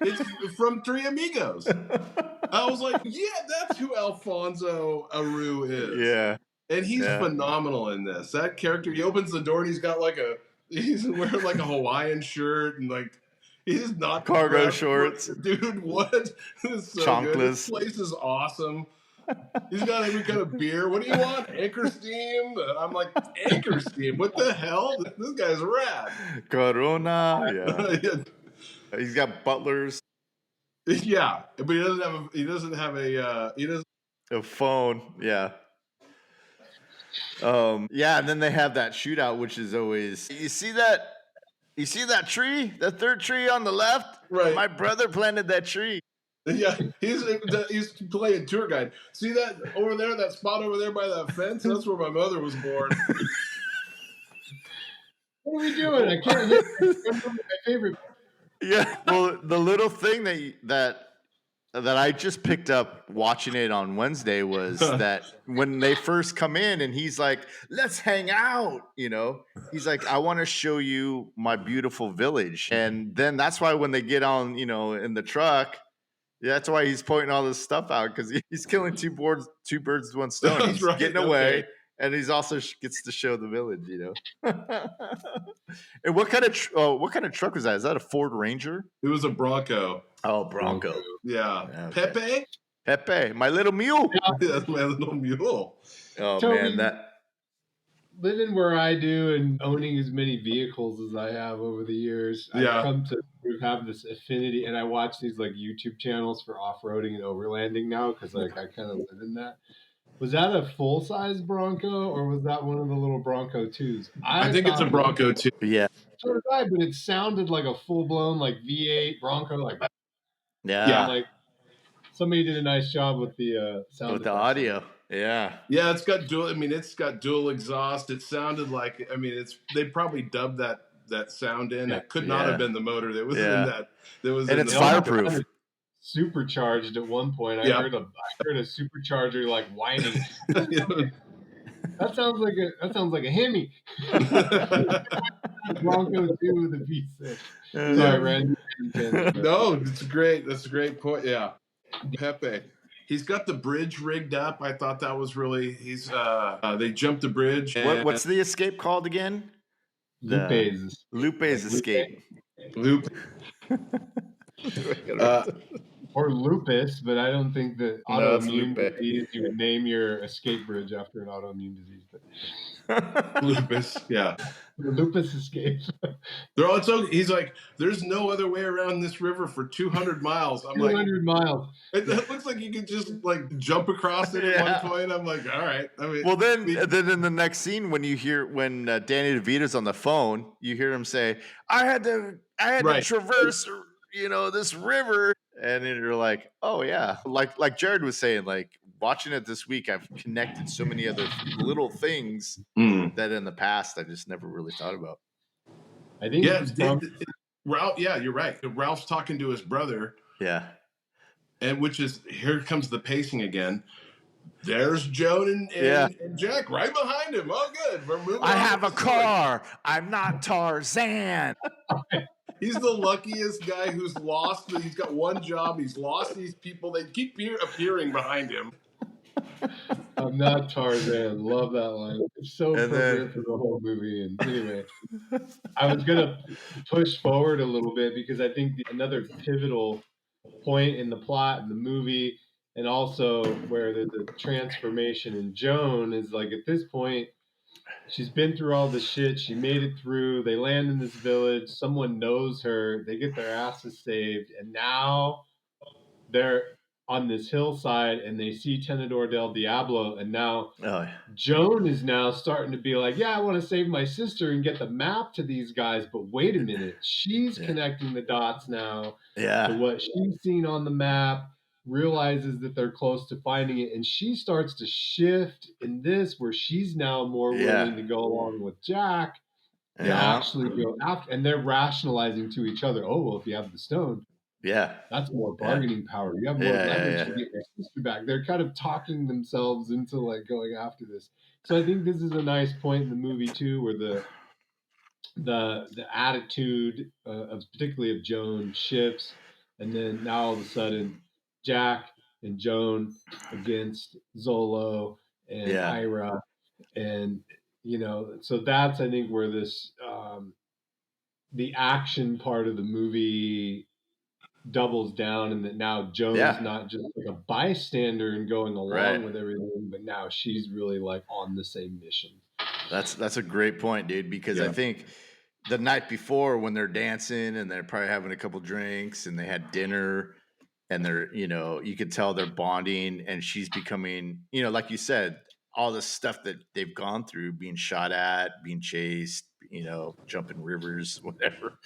It's from Three Amigos." I was like, "Yeah, that's who Alfonso Aru is." Yeah, and he's phenomenal in this. That character, he opens the door and he's wearing like a Hawaiian shirt and like he's not cargo shorts, dude. What? This is so good. This place is awesome. He's got every kind of beer. What do you want? Anchor Steam? I'm like, Anchor Steam? What the hell? This guy's rad. Corona. Yeah. He's got butlers. Yeah, but he doesn't have a phone. Yeah. Yeah, and then they have that shootout, which is always, you see that tree? The third tree on the left? Right. My brother planted that tree. Yeah, he's playing tour guide. See that over there, that spot over there by that fence? That's where my mother was born. What are we doing? I can't hear my favorite. Yeah, well, the little thing that I just picked up watching it on Wednesday was that when they first come in and he's like, "Let's hang out," you know, he's like, "I want to show you my beautiful village," and then that's why when they get on, you know, in the truck. Yeah, that's why he's pointing all this stuff out because he's killing two birds with one stone. He's getting away, and he's also gets to show the village, you know. And what kind of truck was that? Is that a Ford Ranger? It was a Bronco. Oh, Bronco. Yeah. Okay. Pepe, my little mule. Yeah, that's my little mule. Oh, Toby, man, living where I do and owning as many vehicles as I have over the years, I've come to have this affinity, and I watch these like YouTube channels for off-roading and overlanding now because like I kind of live in that. Was that a full-size Bronco or was that one of the little Bronco 2s? I think it's a Bronco 2. Yeah. So did I, but it sounded like a full-blown like V8 Bronco, like like somebody did a nice job with the sound with the audio. Yeah. Yeah, it's got dual exhaust. It sounded like, I mean, they probably dubbed that sound in. It could not have been the motor that was in that. And it's fireproof. Supercharged at one point. I heard a supercharger like whining. That sounds like a Hemi. Bronco 2 with a V6. Sorry, Randy. No, it's great. That's a great point. Yeah. Pepe. He's got the bridge rigged up. I thought that was really. They jumped the bridge. What's the escape called again? Lupe's escape. Lupe. Or lupus, but I don't think that autoimmune disease, you would name your escape bridge after an autoimmune disease. But lupus, yeah. Lupus escape. He's like, there's no other way around this river for 200 miles. I'm 200 miles. It looks like you could just like jump across it at one point. I'm like, all right. I mean, well, then in the next scene, when Danny DeVito's on the phone, you hear him say, "I had to traverse, this river," and then you're like, "Oh yeah," like Jared was saying, like watching it this week, I've connected so many other little things that in the past I just never really thought about. I think Ralph. Yeah, you're right. Ralph's talking to his brother. Yeah. And which is, here comes the pacing again. There's Joan and Jack right behind him. Oh, good. We're moving. I have a car. I'm not Tarzan. He's the luckiest guy who's lost. He's got one job. He's lost these people. They keep appearing behind him. I'm not Tarzan. Love that line. It's so appropriate for the whole movie. And anyway, I was going to push forward a little bit because I think another pivotal point in the plot in the movie, and also where there's a transformation in Joan, is like at this point she's been through all the shit, she made it through, they land in this village, someone knows her, they get their asses saved, and now they're on this hillside and they see Tenedor del Diablo, and now Joan is now starting to be like, yeah, I want to save my sister and get the map to these guys, but wait a minute, she's connecting the dots now to what she's seen on the map, realizes that they're close to finding it, and she starts to shift in this where she's now more willing to go along with Jack to actually go after, and they're rationalizing to each other, oh, well, if you have the stone, that's more bargaining power. You have more leverage to get your sister back. They're kind of talking themselves into like going after this. So I think this is a nice point in the movie too, where the attitude of particularly of Joan shifts, and then now all of a sudden Jack and Joan against Zolo and Ira, and so that's I think where this the action part of the movie doubles down, and that now Joan's not just like a bystander and going along with everything, but now she's really like on the same mission. That's a great point, dude, because I think the night before when they're dancing and they're probably having a couple drinks and they had dinner and they're, you could tell they're bonding, and she's becoming, like you said, all the stuff that they've gone through, being shot at, being chased, jumping rivers, whatever.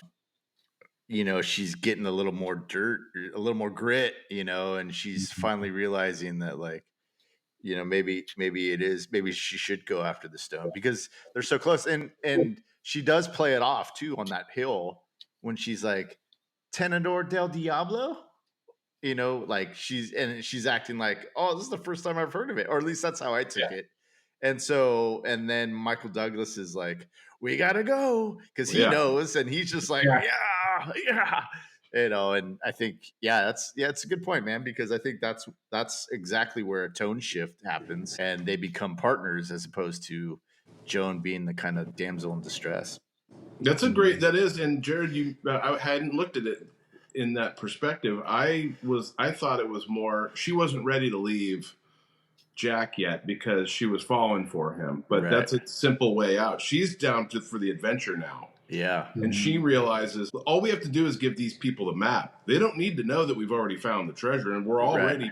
She's getting a little more dirt, a little more grit, and she's finally realizing that, like, maybe she should go after the stone because they're so close. And she does play it off too on that hill when she's like, Tenedor del Diablo, like she's acting like, oh, this is the first time I've heard of it, or at least that's how I took it. And then Michael Douglas is like, we gotta go, because he knows, and he's just like, and I think, it's a good point, man, because I think that's exactly where a tone shift happens, and they become partners as opposed to Joan being the kind of damsel in distress. That is, and Jared, I hadn't looked at it in that perspective. I thought it was more, she wasn't ready to leave Jack yet because she was falling for him, but that's a simple way out. She's down for the adventure now. Yeah. And she realizes all we have to do is give these people the map. They don't need to know that we've already found the treasure, and we're already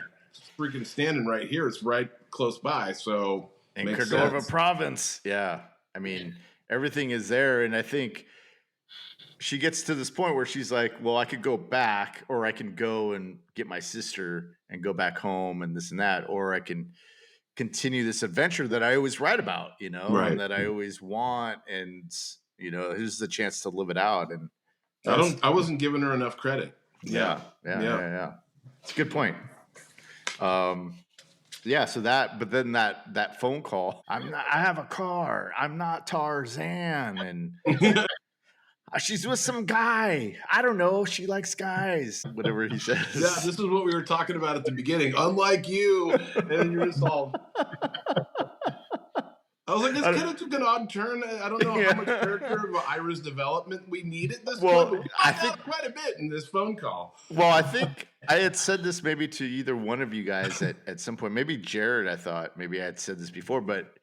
freaking standing right here. It's right close by. So in Cordova province. Yeah. I mean, everything is there. And I think she gets to this point where she's like, well, I could go back, or I can go and get my sister and go back home and this and that, or I can continue this adventure that I always write about, and that I always want. And, here's the chance to live it out. And I wasn't giving her enough credit. Yeah. It's a good point. So but then that phone call, I have a car. I'm not Tarzan. And she's with some guy. I don't know. She likes guys. Whatever he says. Yeah, this is what we were talking about at the beginning. Unlike you. And then you're just all... I was like, this kid took an odd turn. I don't know how much character of Ira's development we need at this point, but we find out quite a bit in this phone call. Well, I think I had said this maybe to either one of you guys at some point. Maybe Jared, I thought. Maybe I had said this before, but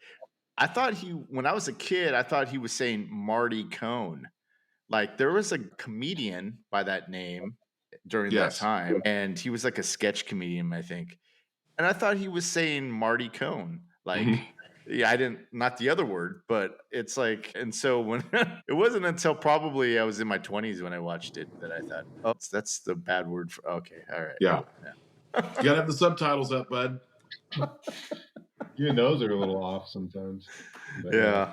I thought when I was a kid, I thought he was saying Marty Cohn. Like, there was a comedian by that name during that time, and he was like a sketch comedian, I think. And I thought he was saying Marty Cohn. Like, I didn't, not the other word, but it's like, and so when it wasn't until probably I was in my 20s when I watched it that I thought, oh, that's the bad word for, okay, all right. Yeah. You gotta have the subtitles up, bud. Even those are a little off sometimes. But, yeah.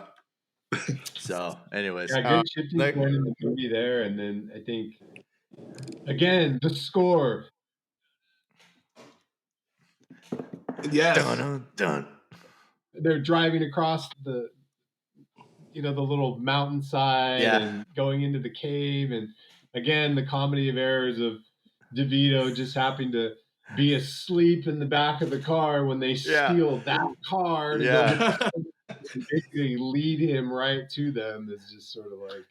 So, anyways. Yeah, good shifting point in the movie there. And then I think, again, the score. Yes. Dun, dun. They're driving across the little mountainside and going into the cave. And again, the comedy of errors of DeVito just happening to be asleep in the back of the car when they steal that car to basically lead him right to them. Is just sort of like,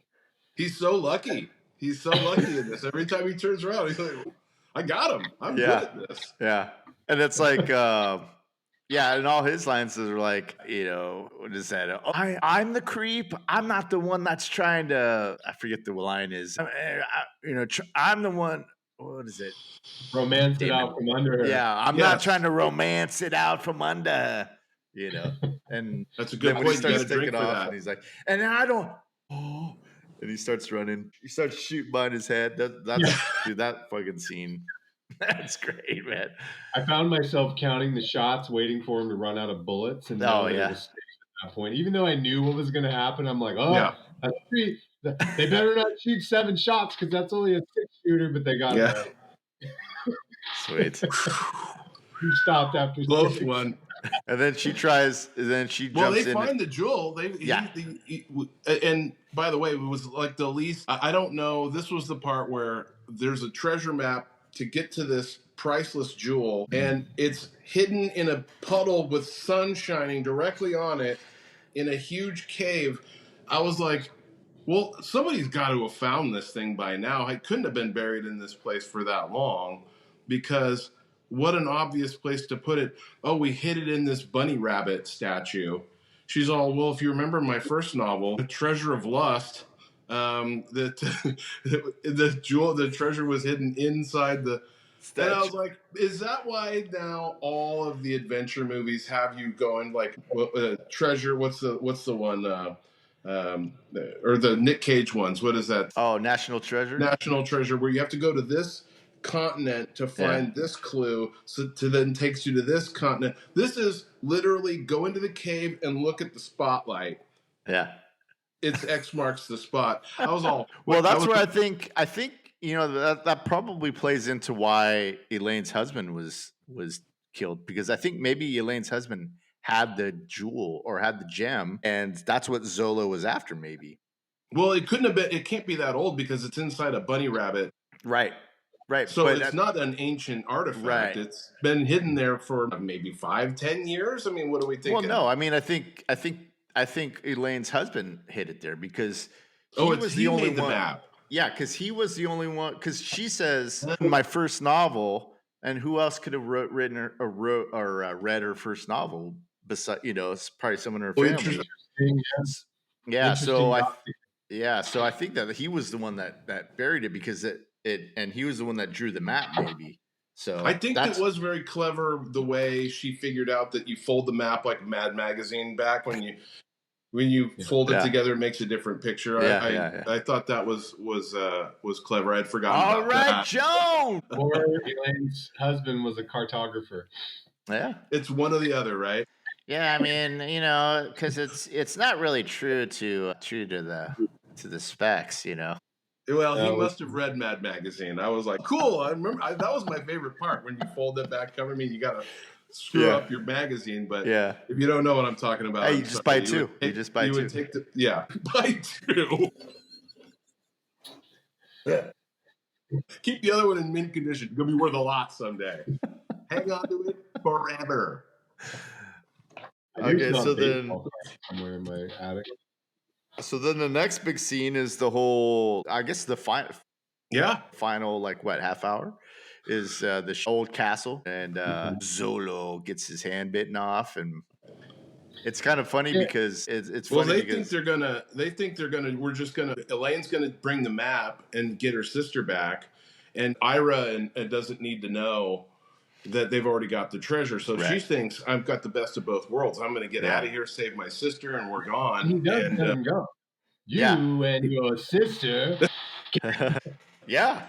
he's so lucky. He's so lucky in this. Every time he turns around, he's like, I got him. I'm good at this. Yeah. And it's like, and all his lines are like, what is that? Oh, I'm the creep. I'm not the one that's trying to, I forget the line is, I'm the one. What is it? Romance it out from under her. Yeah, I'm not trying to romance it out from under her, And that's a good point. When he starts taking off, and he's like, and I don't. Oh, and he starts running. He starts shooting behind his head. Dude, that fucking scene. That's great, man. I found myself counting the shots, waiting for him to run out of bullets, and at that point, even though I knew what was going to happen, I'm like, that's 3. They better not shoot 7 shots because that's only a 6-shooter, but they got it right. Sweet. He stopped after close one. And then she tries. And then she jumps in. Well, they find the jewel. And by the way, it was like the least. I don't know. This was the part where there's a treasure map to get to this priceless jewel, and it's hidden in a puddle with sun shining directly on it in a huge cave. I was like, well, somebody's got to have found this thing by now. It couldn't have been buried in this place for that long, because what an obvious place to put it. Oh, we hid it in this bunny rabbit statue. She's all, well, if you remember my first novel, The Treasure of Lust, the treasure was hidden inside the statue. And I was like, is that why now all of the adventure movies have you going like treasure? What's the one? Or the Nick Cage ones? What is that? Oh, National Treasure. National Treasure, where you have to go to this continent to find this clue, so to then takes you to this continent. This is literally go into the cave and look at the spotlight. Yeah. It's X marks the spot. I was all well. That's where I think that probably plays into why Elaine's husband was killed, because I think maybe Elaine's husband had the jewel or had the gem, and that's what Zola was after. Maybe. Well, it couldn't have been. It can't be that old because it's inside a bunny rabbit. Right. So it's not an ancient artifact. Right. It's been hidden there for maybe 5-10 years. I mean, what are we thinking? Well, no. I mean, I think Elaine's husband hid it there because he was the only one. Map. Yeah, because he was the only one. Because she says my first novel, and who else could have written or read her first novel? Besides, it's probably someone in her family. Interesting. Yeah. So I think that he was the one that buried it because and he was the one that drew the map, maybe. So I think it was very clever the way she figured out that you fold the map like Mad Magazine back when you fold it together, it makes a different picture. I thought that was clever. I'd forgotten. All about right, that. Joan. Or Elaine's husband was a cartographer. Yeah, it's one or the other, right? Yeah, I mean, because it's not really true to the specs, Well, he must have read Mad Magazine. I was like, cool. I remember that was my favorite part when you fold that back cover. I mean, you got to screw up your magazine, but if you don't know what I'm talking about, you just buy 2. You just buy 2. Would take buy 2. Keep the other one in mint condition. It's gonna be worth a lot someday. Hang on to it forever. I Okay, so then somewhere in my attic. So then the next big scene is the whole, I guess the final, like what, half hour is the old castle, and Zolo gets his hand bitten off, and it's kind of funny because it's funny they because think they're gonna Elaine's gonna bring the map and get her sister back, and Ira and doesn't need to know that they've already got the treasure. So she thinks, I've got the best of both worlds. I'm going to get out of here, save my sister, and we're gone. He does let him go. You and your sister. Yeah,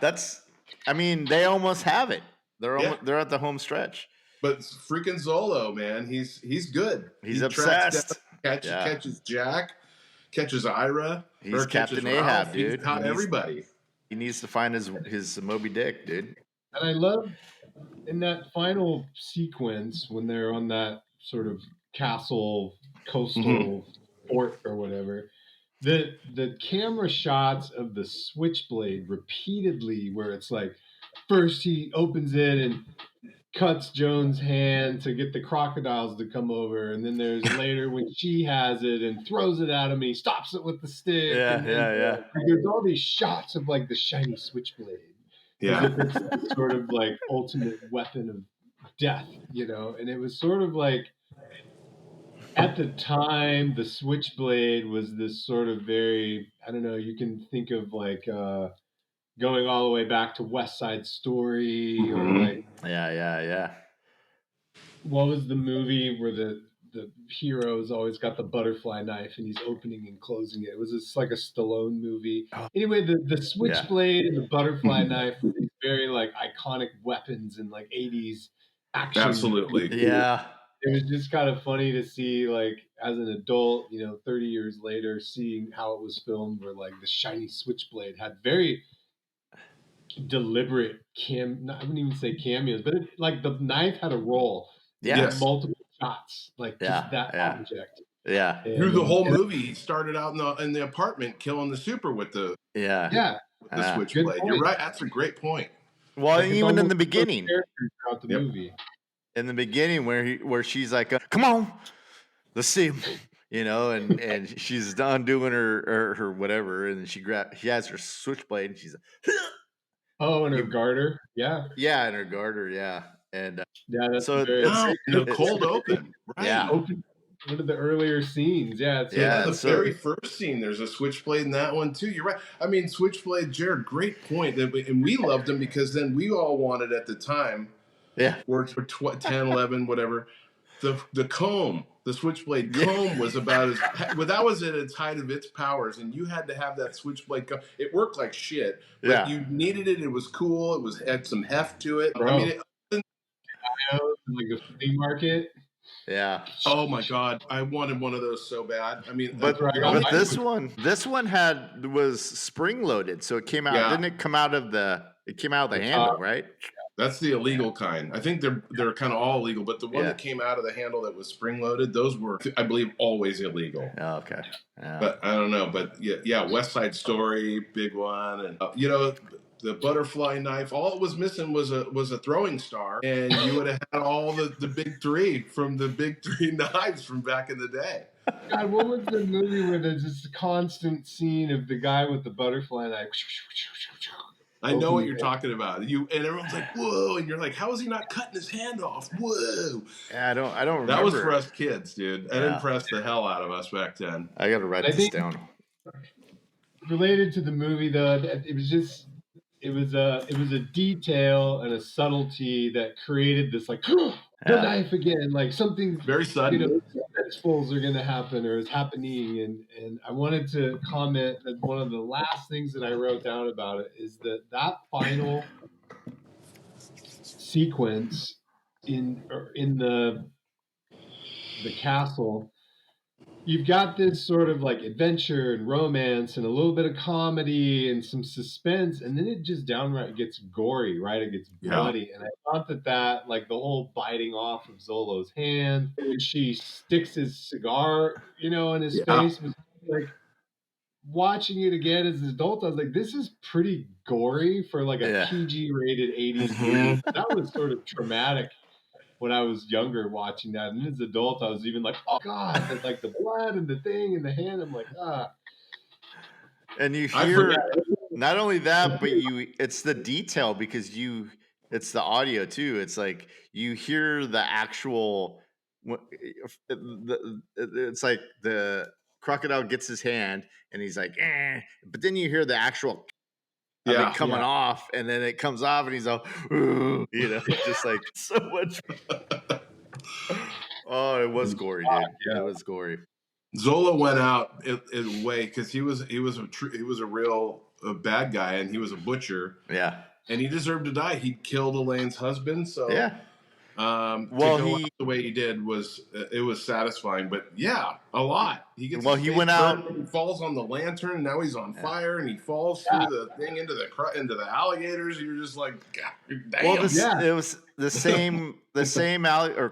I mean, they almost have it. They're they're at the home stretch. But freaking Zolo, man, he's good. He's obsessed. Catches Jack, catches Ira. He's Captain Ahab, dude. He's caught everybody. He needs to find his Moby Dick, dude. And I love in that final sequence when they're on that sort of castle coastal fort or whatever, the camera shots of the switchblade repeatedly, where it's like first he opens it and cuts Joan's hand to get the crocodiles to come over, and then there's later when she has it and throws it at him, and he stops it with the stick. Yeah. There's all these shots of like the shiny switchblade. Yeah, it's sort of like ultimate weapon of death, and it was sort of like at the time the switchblade was this sort of very, I don't know, you can think of like going all the way back to West Side Story or like what was the movie where the hero's always got the butterfly knife and he's opening and closing it? It was just like a Stallone movie. Anyway, the switchblade and the butterfly knife were these very like iconic weapons in like 80s action. Absolutely. Yeah. It was just kind of funny to see, like, as an adult, 30 years later, seeing how it was filmed, where like the shiny switchblade had very deliberate I wouldn't even say cameos, but like the knife had a role. Yes. Multiple shots, like just that object. Yeah. And through the whole movie, he started out in the apartment killing the super with the switchblade. You're right. That's a great point. Well, like even in the beginning, throughout the movie, in the beginning, where she's like, "Come on, let's see," and she's done doing her whatever, and she has her switchblade, and she's like, and her garter, and her garter, and that's so the cold open, right? One of the earlier scenes, the very first scene. There's a switchblade in that one too. You're right. I mean, switchblade, Jared, great point. And we loved them because then we all wanted at the time. Yeah, we're 10, 11, whatever. The comb, the switchblade comb was about that was at its height of its powers, and you had to have that switchblade comb. It worked like shit, but you needed it. It was cool. It had some heft to it. Bro. I mean, like a flea market. Yeah. Oh my God, I wanted one of those so bad. I mean, but this one was spring loaded, so it came out. Didn't it come out of the? It came out of the handle, right? That's the illegal kind. I think they're kind of all illegal, but the one that came out of the handle that was spring loaded, those were, I believe, always illegal. Oh, okay. Yeah. But I don't know. But West Side Story, big one, and the butterfly knife. All it was missing was a throwing star, and you would have had all the big three from the big three knives from back in the day. God, what was the movie where there's this constant scene of the guy with the butterfly knife? I know what you're talking about. And everyone's like, "Whoa!" And you're like, "How is he not cutting his hand off?" Whoa! Yeah, I don't remember. That was for us kids, dude. That impressed the hell out of us back then. I got to write this down. Related to the movie, though, it was a detail and a subtlety that created this like the knife again, like something very sudden. Suspenseful are going to happen or is happening, and I wanted to comment that one of the last things that I wrote down about it is that final sequence in the castle. You've got this sort of like adventure and romance and a little bit of comedy and some suspense, and then it just downright gets gory, right? It gets bloody. And I thought that like the whole biting off of Zolo's hand, when she sticks his cigar, in his face, was like watching it again as an adult. I was like, this is pretty gory for like a PG rated 80s movie. That was sort of traumatic when I was younger watching that, and as an adult, I was even like, oh God, like the blood and the thing in the hand. I'm like, ah. And you hear not only that, but it's the detail because it's the audio too. It's like you hear the actual. It's like the crocodile gets his hand and he's like, eh, but then you hear the actual of it coming off, and then it comes off, and he's all, just like so much. Oh, it was gory, dude. Yeah. It was gory. Zola went out in way because he was a real bad guy, and he was a butcher. Yeah, and he deserved to die. He killed Elaine's husband. So yeah. To go out the way he did was satisfying. But yeah, a lot. He gets he went out. He falls on the lantern. And now he's on fire, and he falls through the thing into the alligators. You're just like, God, damn. Well, it was the same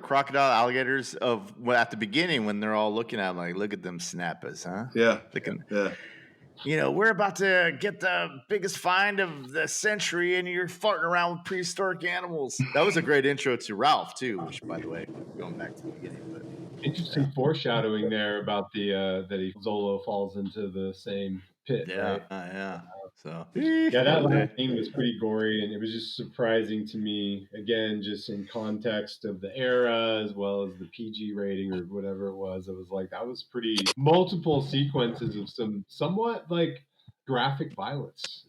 crocodile alligators of at the beginning when they're all looking at him like, look at them snappers, huh? Yeah, we're about to get the biggest find of the century, and you're farting around with prehistoric animals. That was a great intro to Ralph too, which, by the way, going back to the beginning. But interesting foreshadowing there about the Zolo falls into the same pit. Yeah, right? So that scene was pretty gory, and it was just surprising to me. Again, just in context of the era as well as the PG rating or whatever it was. It was like that was pretty multiple sequences of some somewhat like graphic violence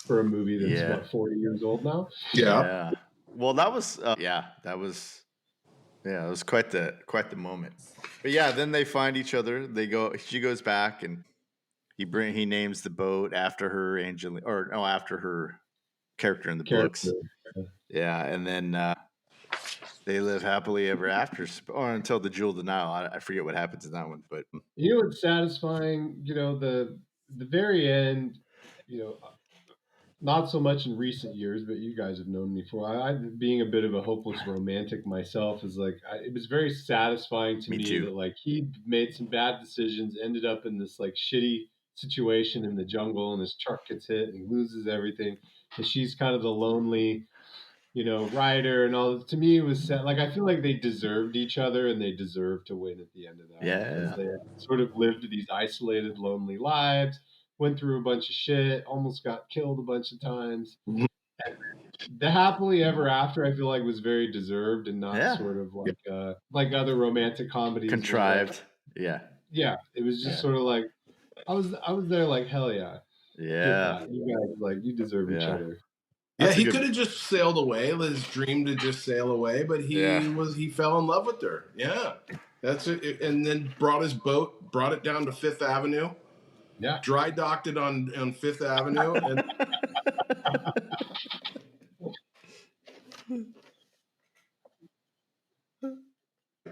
for a movie that's 40 years old now. Yeah. Well, that was it was quite the moment. But yeah, then they find each other. She goes back and he names the boat after her after her character in the books. Yeah, and then they live happily ever after, or until the Jewel Denial. I forget what happens in that one, but it's satisfying. The very end. Not so much in recent years, but you guys have known me for. I being a bit of a hopeless romantic myself, is like it was very satisfying to me that like he made some bad decisions, ended up in this like shitty situation in the jungle, and his truck gets hit and he loses everything, and she's kind of the lonely, rider and all. To me, it was sad. Like I feel like they deserved each other, and they deserved to win at the end of that. Yeah, they sort of lived these isolated, lonely lives. Went through a bunch of shit, almost got killed a bunch of times. Mm-hmm. The happily ever after, I feel like, was very deserved and not sort of like other romantic comedies. Contrived. Yeah, it was just sort of like I was there like, hell yeah. Yeah. You guys, like, you deserve each other. Yeah, he could have just sailed away, his dream to just sail away, but he fell in love with her. Yeah. That's it. And then brought it down to Fifth Avenue. Yeah, dry docked it on Fifth Avenue. And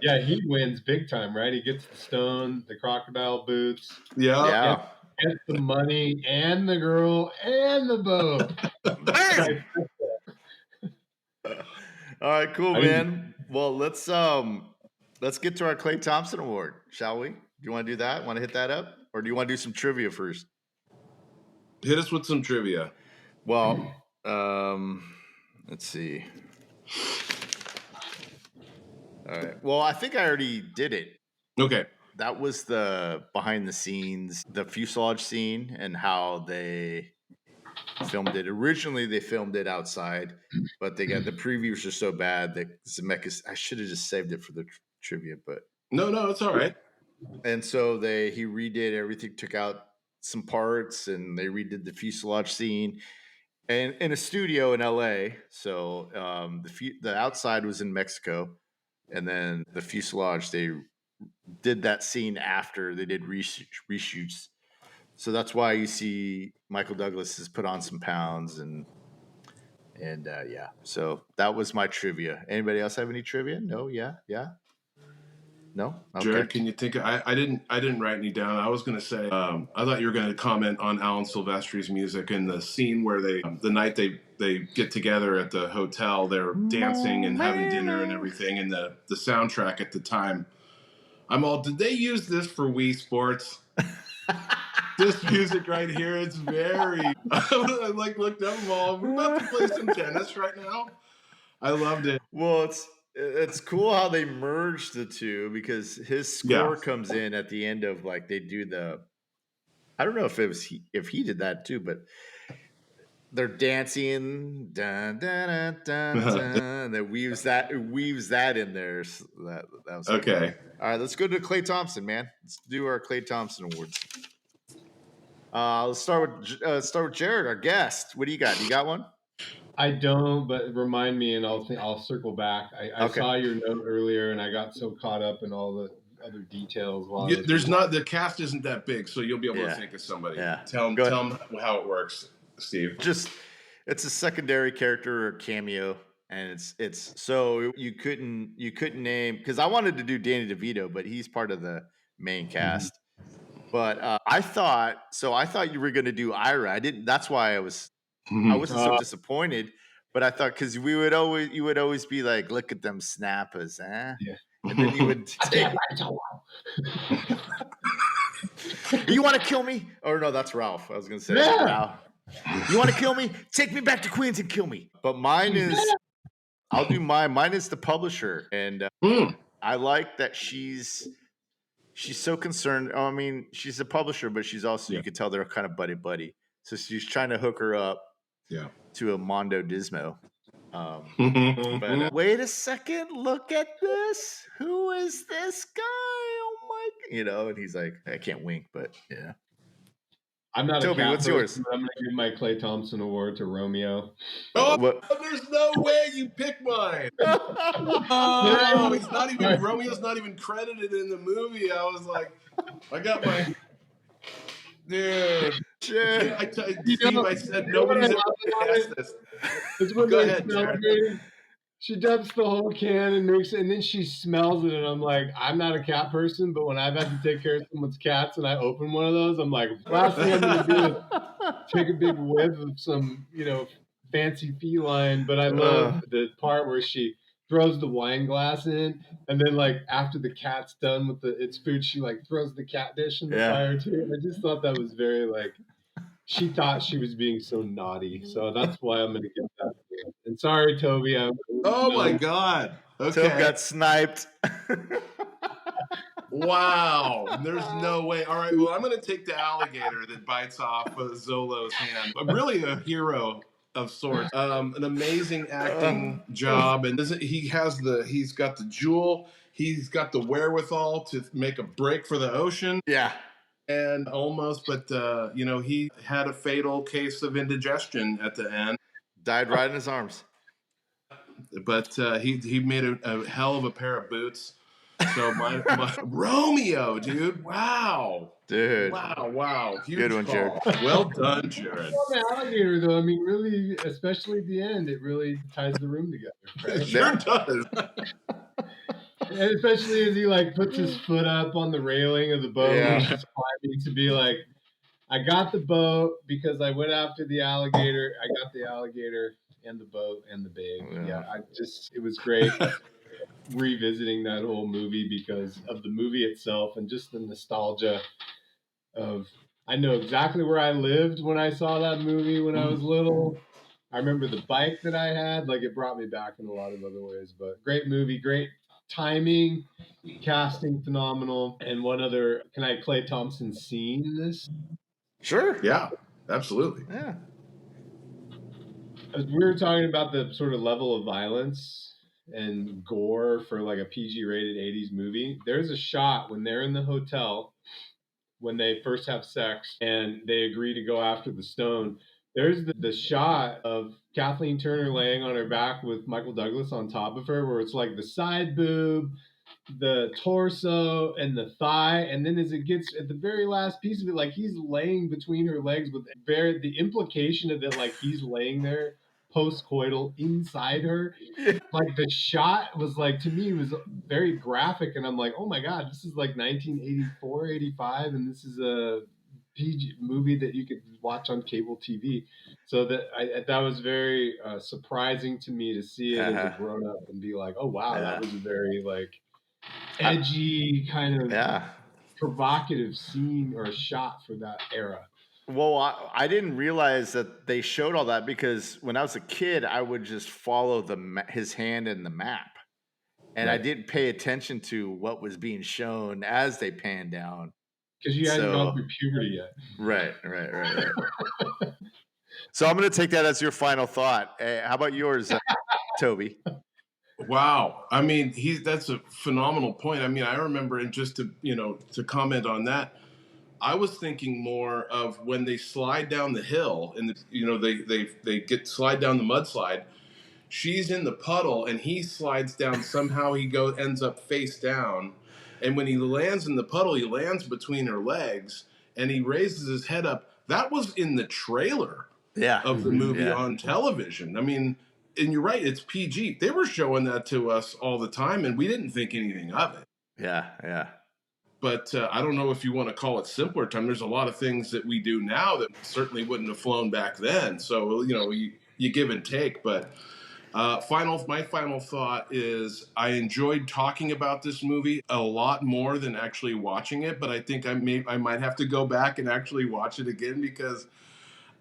yeah, he wins big time, right? He gets the stone, the crocodile boots. Yeah. Gets the money and the girl and the boat. All right, cool, man. Well, let's get to our Clay Thompson Award, shall we? Do you want to do that? Want to hit that up? Or do you want to do some trivia first? Hit us with some trivia. Well, let's see. All right. Well, I think I already did it. Okay. That was the behind the scenes, the fuselage scene, and how they filmed it. Originally, they filmed it outside, but the previews are so bad that Zemeckis. I should have just saved it for the trivia, but no, it's all right. And so he redid everything, took out some parts, and they redid the fuselage scene, and in a studio in LA. So the outside was in Mexico, and then the fuselage, they did that scene after they did reshoots. So that's why you see Michael Douglas has put on some pounds and So that was my trivia. Anybody else have any trivia? No? Yeah? No? Okay. Jared, can you think I didn't write any down. I was going to say, I thought you were going to comment on Alan Silvestri's music and the scene where the night they get together at the hotel, they're dancing and having dinner and everything, and the soundtrack at the time. Did they use this for Wii Sports? This music right here, it's very, I looked up, we're about to play some tennis right now. I loved it. Well, It's cool how they merged the two because his score comes in at the end of like they do the. I don't know if it was if he did that too, but they're dancing, dun, dun, dun, dun, dun, that weaves that in there. So that was okay. Cool. All right, let's go to Klay Thompson, man. Let's do our Klay Thompson awards. Let's start with Jared, our guest. What do you got? You got one? I don't, but remind me, and I'll circle back. I saw your note earlier, and I got so caught up in all the other details. There's not the cast isn't that big, so you'll be able to think of somebody. Yeah. Tell them how it works, Steve. It's a secondary character or cameo, and it's so you couldn't name because I wanted to do Danny DeVito, but he's part of the main cast. But I thought you were going to do Ira. I didn't. That's why I wasn't so disappointed. But I thought because you would always be like, look at them snappers, eh? Yeah. And then you would take. You want to kill me? Or no, that's Ralph. I was going to say Ralph. You want to kill me? Take me back to Queens and kill me. But mine is. I'll do mine. Mine is the publisher, and I like that she's so concerned. I mean, she's a publisher, but she's also you could tell they're kind of buddy. So she's trying to hook her up to a Mondo Dismo. But wait a second, look at this. Who is this guy? Oh my! And he's like, I can't wink, but yeah. I'm not Toby, what's yours? I'm going to give my Klay Thompson award to Romeo. There's no way you pick mine. Romeo's not even credited in the movie. I was like, I got my dude. Shit. I said nobody's ever asked this. Go ahead, Jared. She dumps the whole can and makes it, and then she smells it, and I'm like, I'm not a cat person, but when I've had to take care of someone's cats and I open one of those, I'm like, last thing I'm going to do is take a big whiff of some, fancy feline. But I love the part where she throws the wine glass in, and then like after the cat's done with its food, she like throws the cat dish in the fire too. I just thought that was very like. She thought she was being so naughty, so that's why I'm going to give that. And sorry, Toby. My God. Okay. Toby got sniped. Wow. There's no way. All right. Well, I'm going to take the alligator that bites off Zolo's hand. I'm really a hero of sorts. An amazing acting job. And he's got the jewel. He's got the wherewithal to make a break for the ocean. Yeah. And almost, but he had a fatal case of indigestion at the end. Died right in his arms. But he made a hell of a pair of boots. So my Romeo, dude, wow, dude, wow, huge good one, call. Jared. Well done, Jared. The alligator, though, I mean, really, especially at the end, it really ties the room together. Right? It sure does. And especially as he like puts his foot up on the railing of the boat and he's climbing to be like, I got the boat because I went after the alligator. I got the alligator and the boat and the babe. Yeah, it was great revisiting that whole movie because of the movie itself and just the nostalgia of, I know exactly where I lived when I saw that movie when I was little. I remember the bike that I had. Like, it brought me back in a lot of other ways. But great movie, great timing, casting phenomenal. And one other, can I Klay Thompson scene in this? Sure. Yeah, absolutely. Yeah. We were talking about the sort of level of violence and gore for like a PG-rated 80s movie. There's a shot when they're in the hotel when they first have sex and they agree to go after the stone. There's the shot of Kathleen Turner laying on her back with Michael Douglas on top of her, where it's like the side boob, the torso, and the thigh. And then as it gets at the very last piece of it, like he's laying between her legs with the implication of it, like he's laying there post-coital inside her. Like the shot was like, to me, was very graphic. And I'm like, oh my God, this is like 1984, 85. And this is a PG movie that you could watch on cable TV. So that was very surprising to me to see it as a grown up and be like, oh wow, that was a very like edgy kind of provocative scene or shot for that era. Well, I didn't realize that they showed all that because when I was a kid, I would just follow his hand in the map. and I didn't pay attention to what was being shown as they panned down. Because you hadn't gone through puberty yet. Right. So I'm going to take that as your final thought. How about yours, Toby? Wow. I mean, that's a phenomenal point. I mean, I remember, and just to comment on that, I was thinking more of when they slide down the hill and they slide down the mudslide. She's in the puddle and he slides down. Somehow he ends up face down, and when he lands in the puddle, he lands between her legs and he raises his head up. That was in the trailer of the movie on television. I mean, and you're right, it's PG. They were showing that to us all the time, and we didn't think anything of it. Yeah. But I don't know if you want to call it simpler time. There's a lot of things that we do now that certainly wouldn't have flown back then. So, you give and take. But my final thought is I enjoyed talking about this movie a lot more than actually watching it. But I think I might have to go back and actually watch it again, because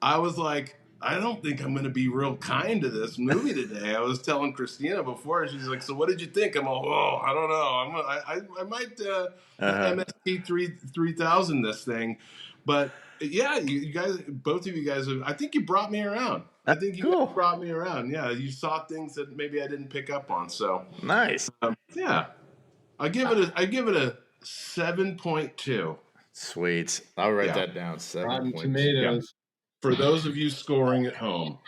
I was like, I don't think I'm going to be real kind to this movie today. I was telling Christina before, she's like, so what did you think? I'm all, I don't know. I might MST 3000 this thing. But yeah, you guys, both of you guys, I think you brought me around. I think you guys brought me around. Yeah, you saw things that maybe I didn't pick up on. So nice. Yeah, I give it a 7.2. Sweet. I'll write that down. 7 Tomatoes. For those of you scoring at home.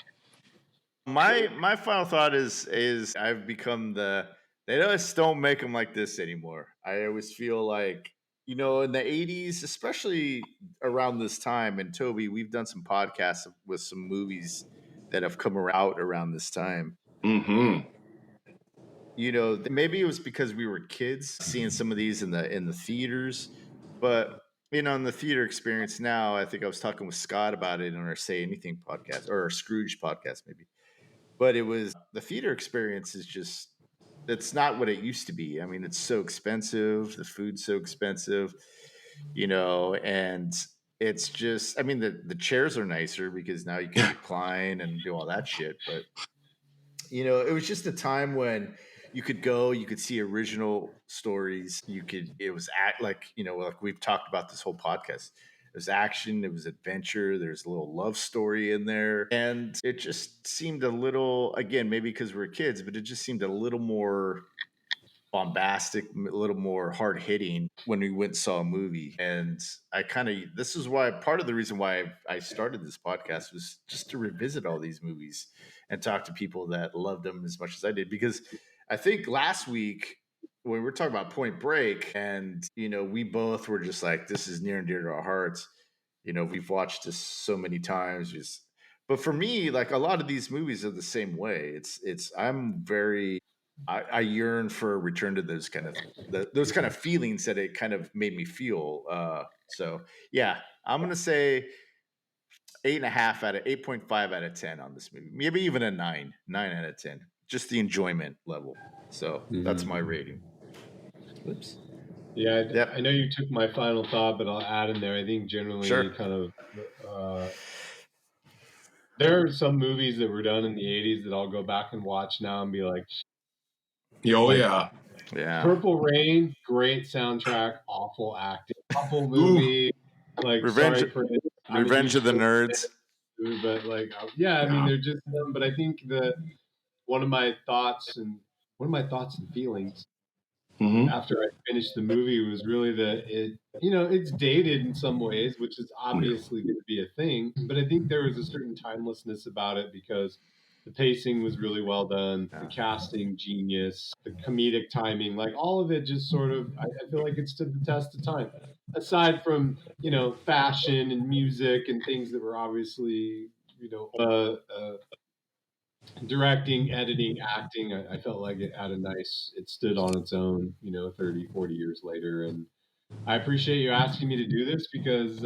My final thought is I've become they just don't make them like this anymore. I always feel like, in the 80s, especially around this time, and Toby, we've done some podcasts with some movies that have come out around this time. Mm-hmm. Maybe it was because we were kids seeing some of these in the theaters, but in the theater experience now, I think I was talking with Scott about it on our Say Anything podcast, or our Scrooge podcast, maybe. But it was the theater experience is just, it's not what it used to be. I mean, it's so expensive. The food's so expensive, and it's just, I mean, the chairs are nicer because now you can recline and do all that shit. But, it was just a time when you could go, you could see original stories. It was like we've talked about this whole podcast. It was action, it was adventure, there's a little love story in there. And it just seemed a little, again, maybe because we're kids, but it just seemed a little more bombastic, a little more hard hitting when we went and saw a movie. And this is why, part of the reason why I started this podcast was just to revisit all these movies and talk to people that loved them as much as I did. Because I think last week, when we were talking about Point Break, and we both were just like, this is near and dear to our hearts. We've watched this so many times. But for me, like, a lot of these movies are the same way. I yearn for a return to those kind of feelings that it kind of made me feel. So yeah, I'm gonna say 8.5 out of 10 on this movie. Maybe even a 9 out of 10. Just the enjoyment level. So that's my rating. Oops. Yeah, I know you took my final thought, but I'll add in there. I think generally kind of there are some movies that were done in the 80s that I'll go back and watch now and be like, oh yeah. Purple Rain, great soundtrack, awful acting, awful movie. Like, Revenge of the Nerds. But like, I mean, they're just them. But I think one of my thoughts and feelings after I finished the movie was really that it's dated in some ways, which is obviously going to be a thing. But I think there was a certain timelessness about it because the pacing was really well done, the casting genius, the comedic timing, like all of it just sort of, I feel like it stood the test of time. Aside from, fashion and music and things that were obviously, directing, editing, acting, I felt like it stood on its own, 30, 40 years later. And I appreciate you asking me to do this because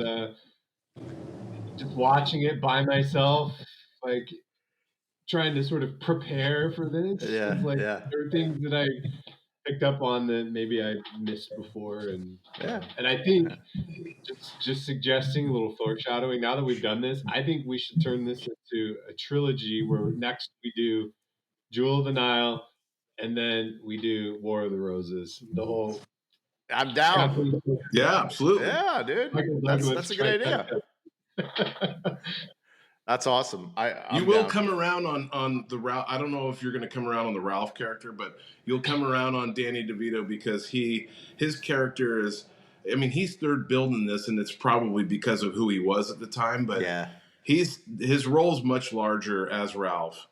just watching it by myself, like trying to sort of prepare for this, there are things that I picked up on that maybe I missed before. And I think just suggesting a little foreshadowing, now that we've done this, I think we should turn this into a trilogy where next we do Jewel of the Nile, and then we do War of the Roses. The whole. I'm down. Yeah, absolutely. Yeah, dude. That's a good idea. That's awesome. You will come around on the Ralph. I don't know if you're going to come around on the Ralph character, but you'll come around on Danny DeVito because his character is. I mean, he's third building this, and it's probably because of who he was at the time. But his role's much larger as Ralph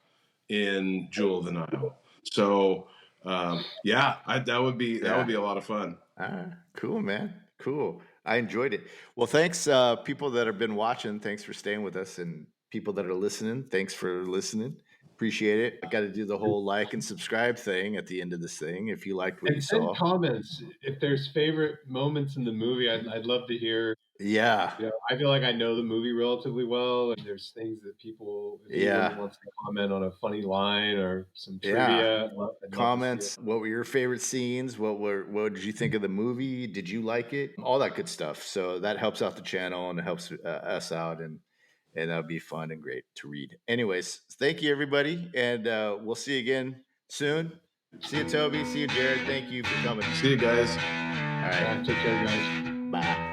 in Jewel of the Nile. So that would be a lot of fun. Cool, man. Cool. I enjoyed it. Well, thanks, people that have been watching. Thanks for staying with us, and people that are listening. Thanks for listening. Appreciate it. I got to do the whole like and subscribe thing at the end of this thing. If you liked what you saw, comments. If there's favorite moments in the movie, I'd love to hear. Yeah. I feel like I know the movie relatively well, and there's things that people, if wants to comment on a funny line or some trivia. Comments. What were your favorite scenes? What did you think of the movie? Did you like it? All that good stuff. So that helps out the channel and it helps us out, and that'll be fun and great to read. Anyways, thank you everybody, and we'll see you again soon. See you, Toby. See you, Jared. Thank you for coming. See you guys. All right. Take care, guys. Bye.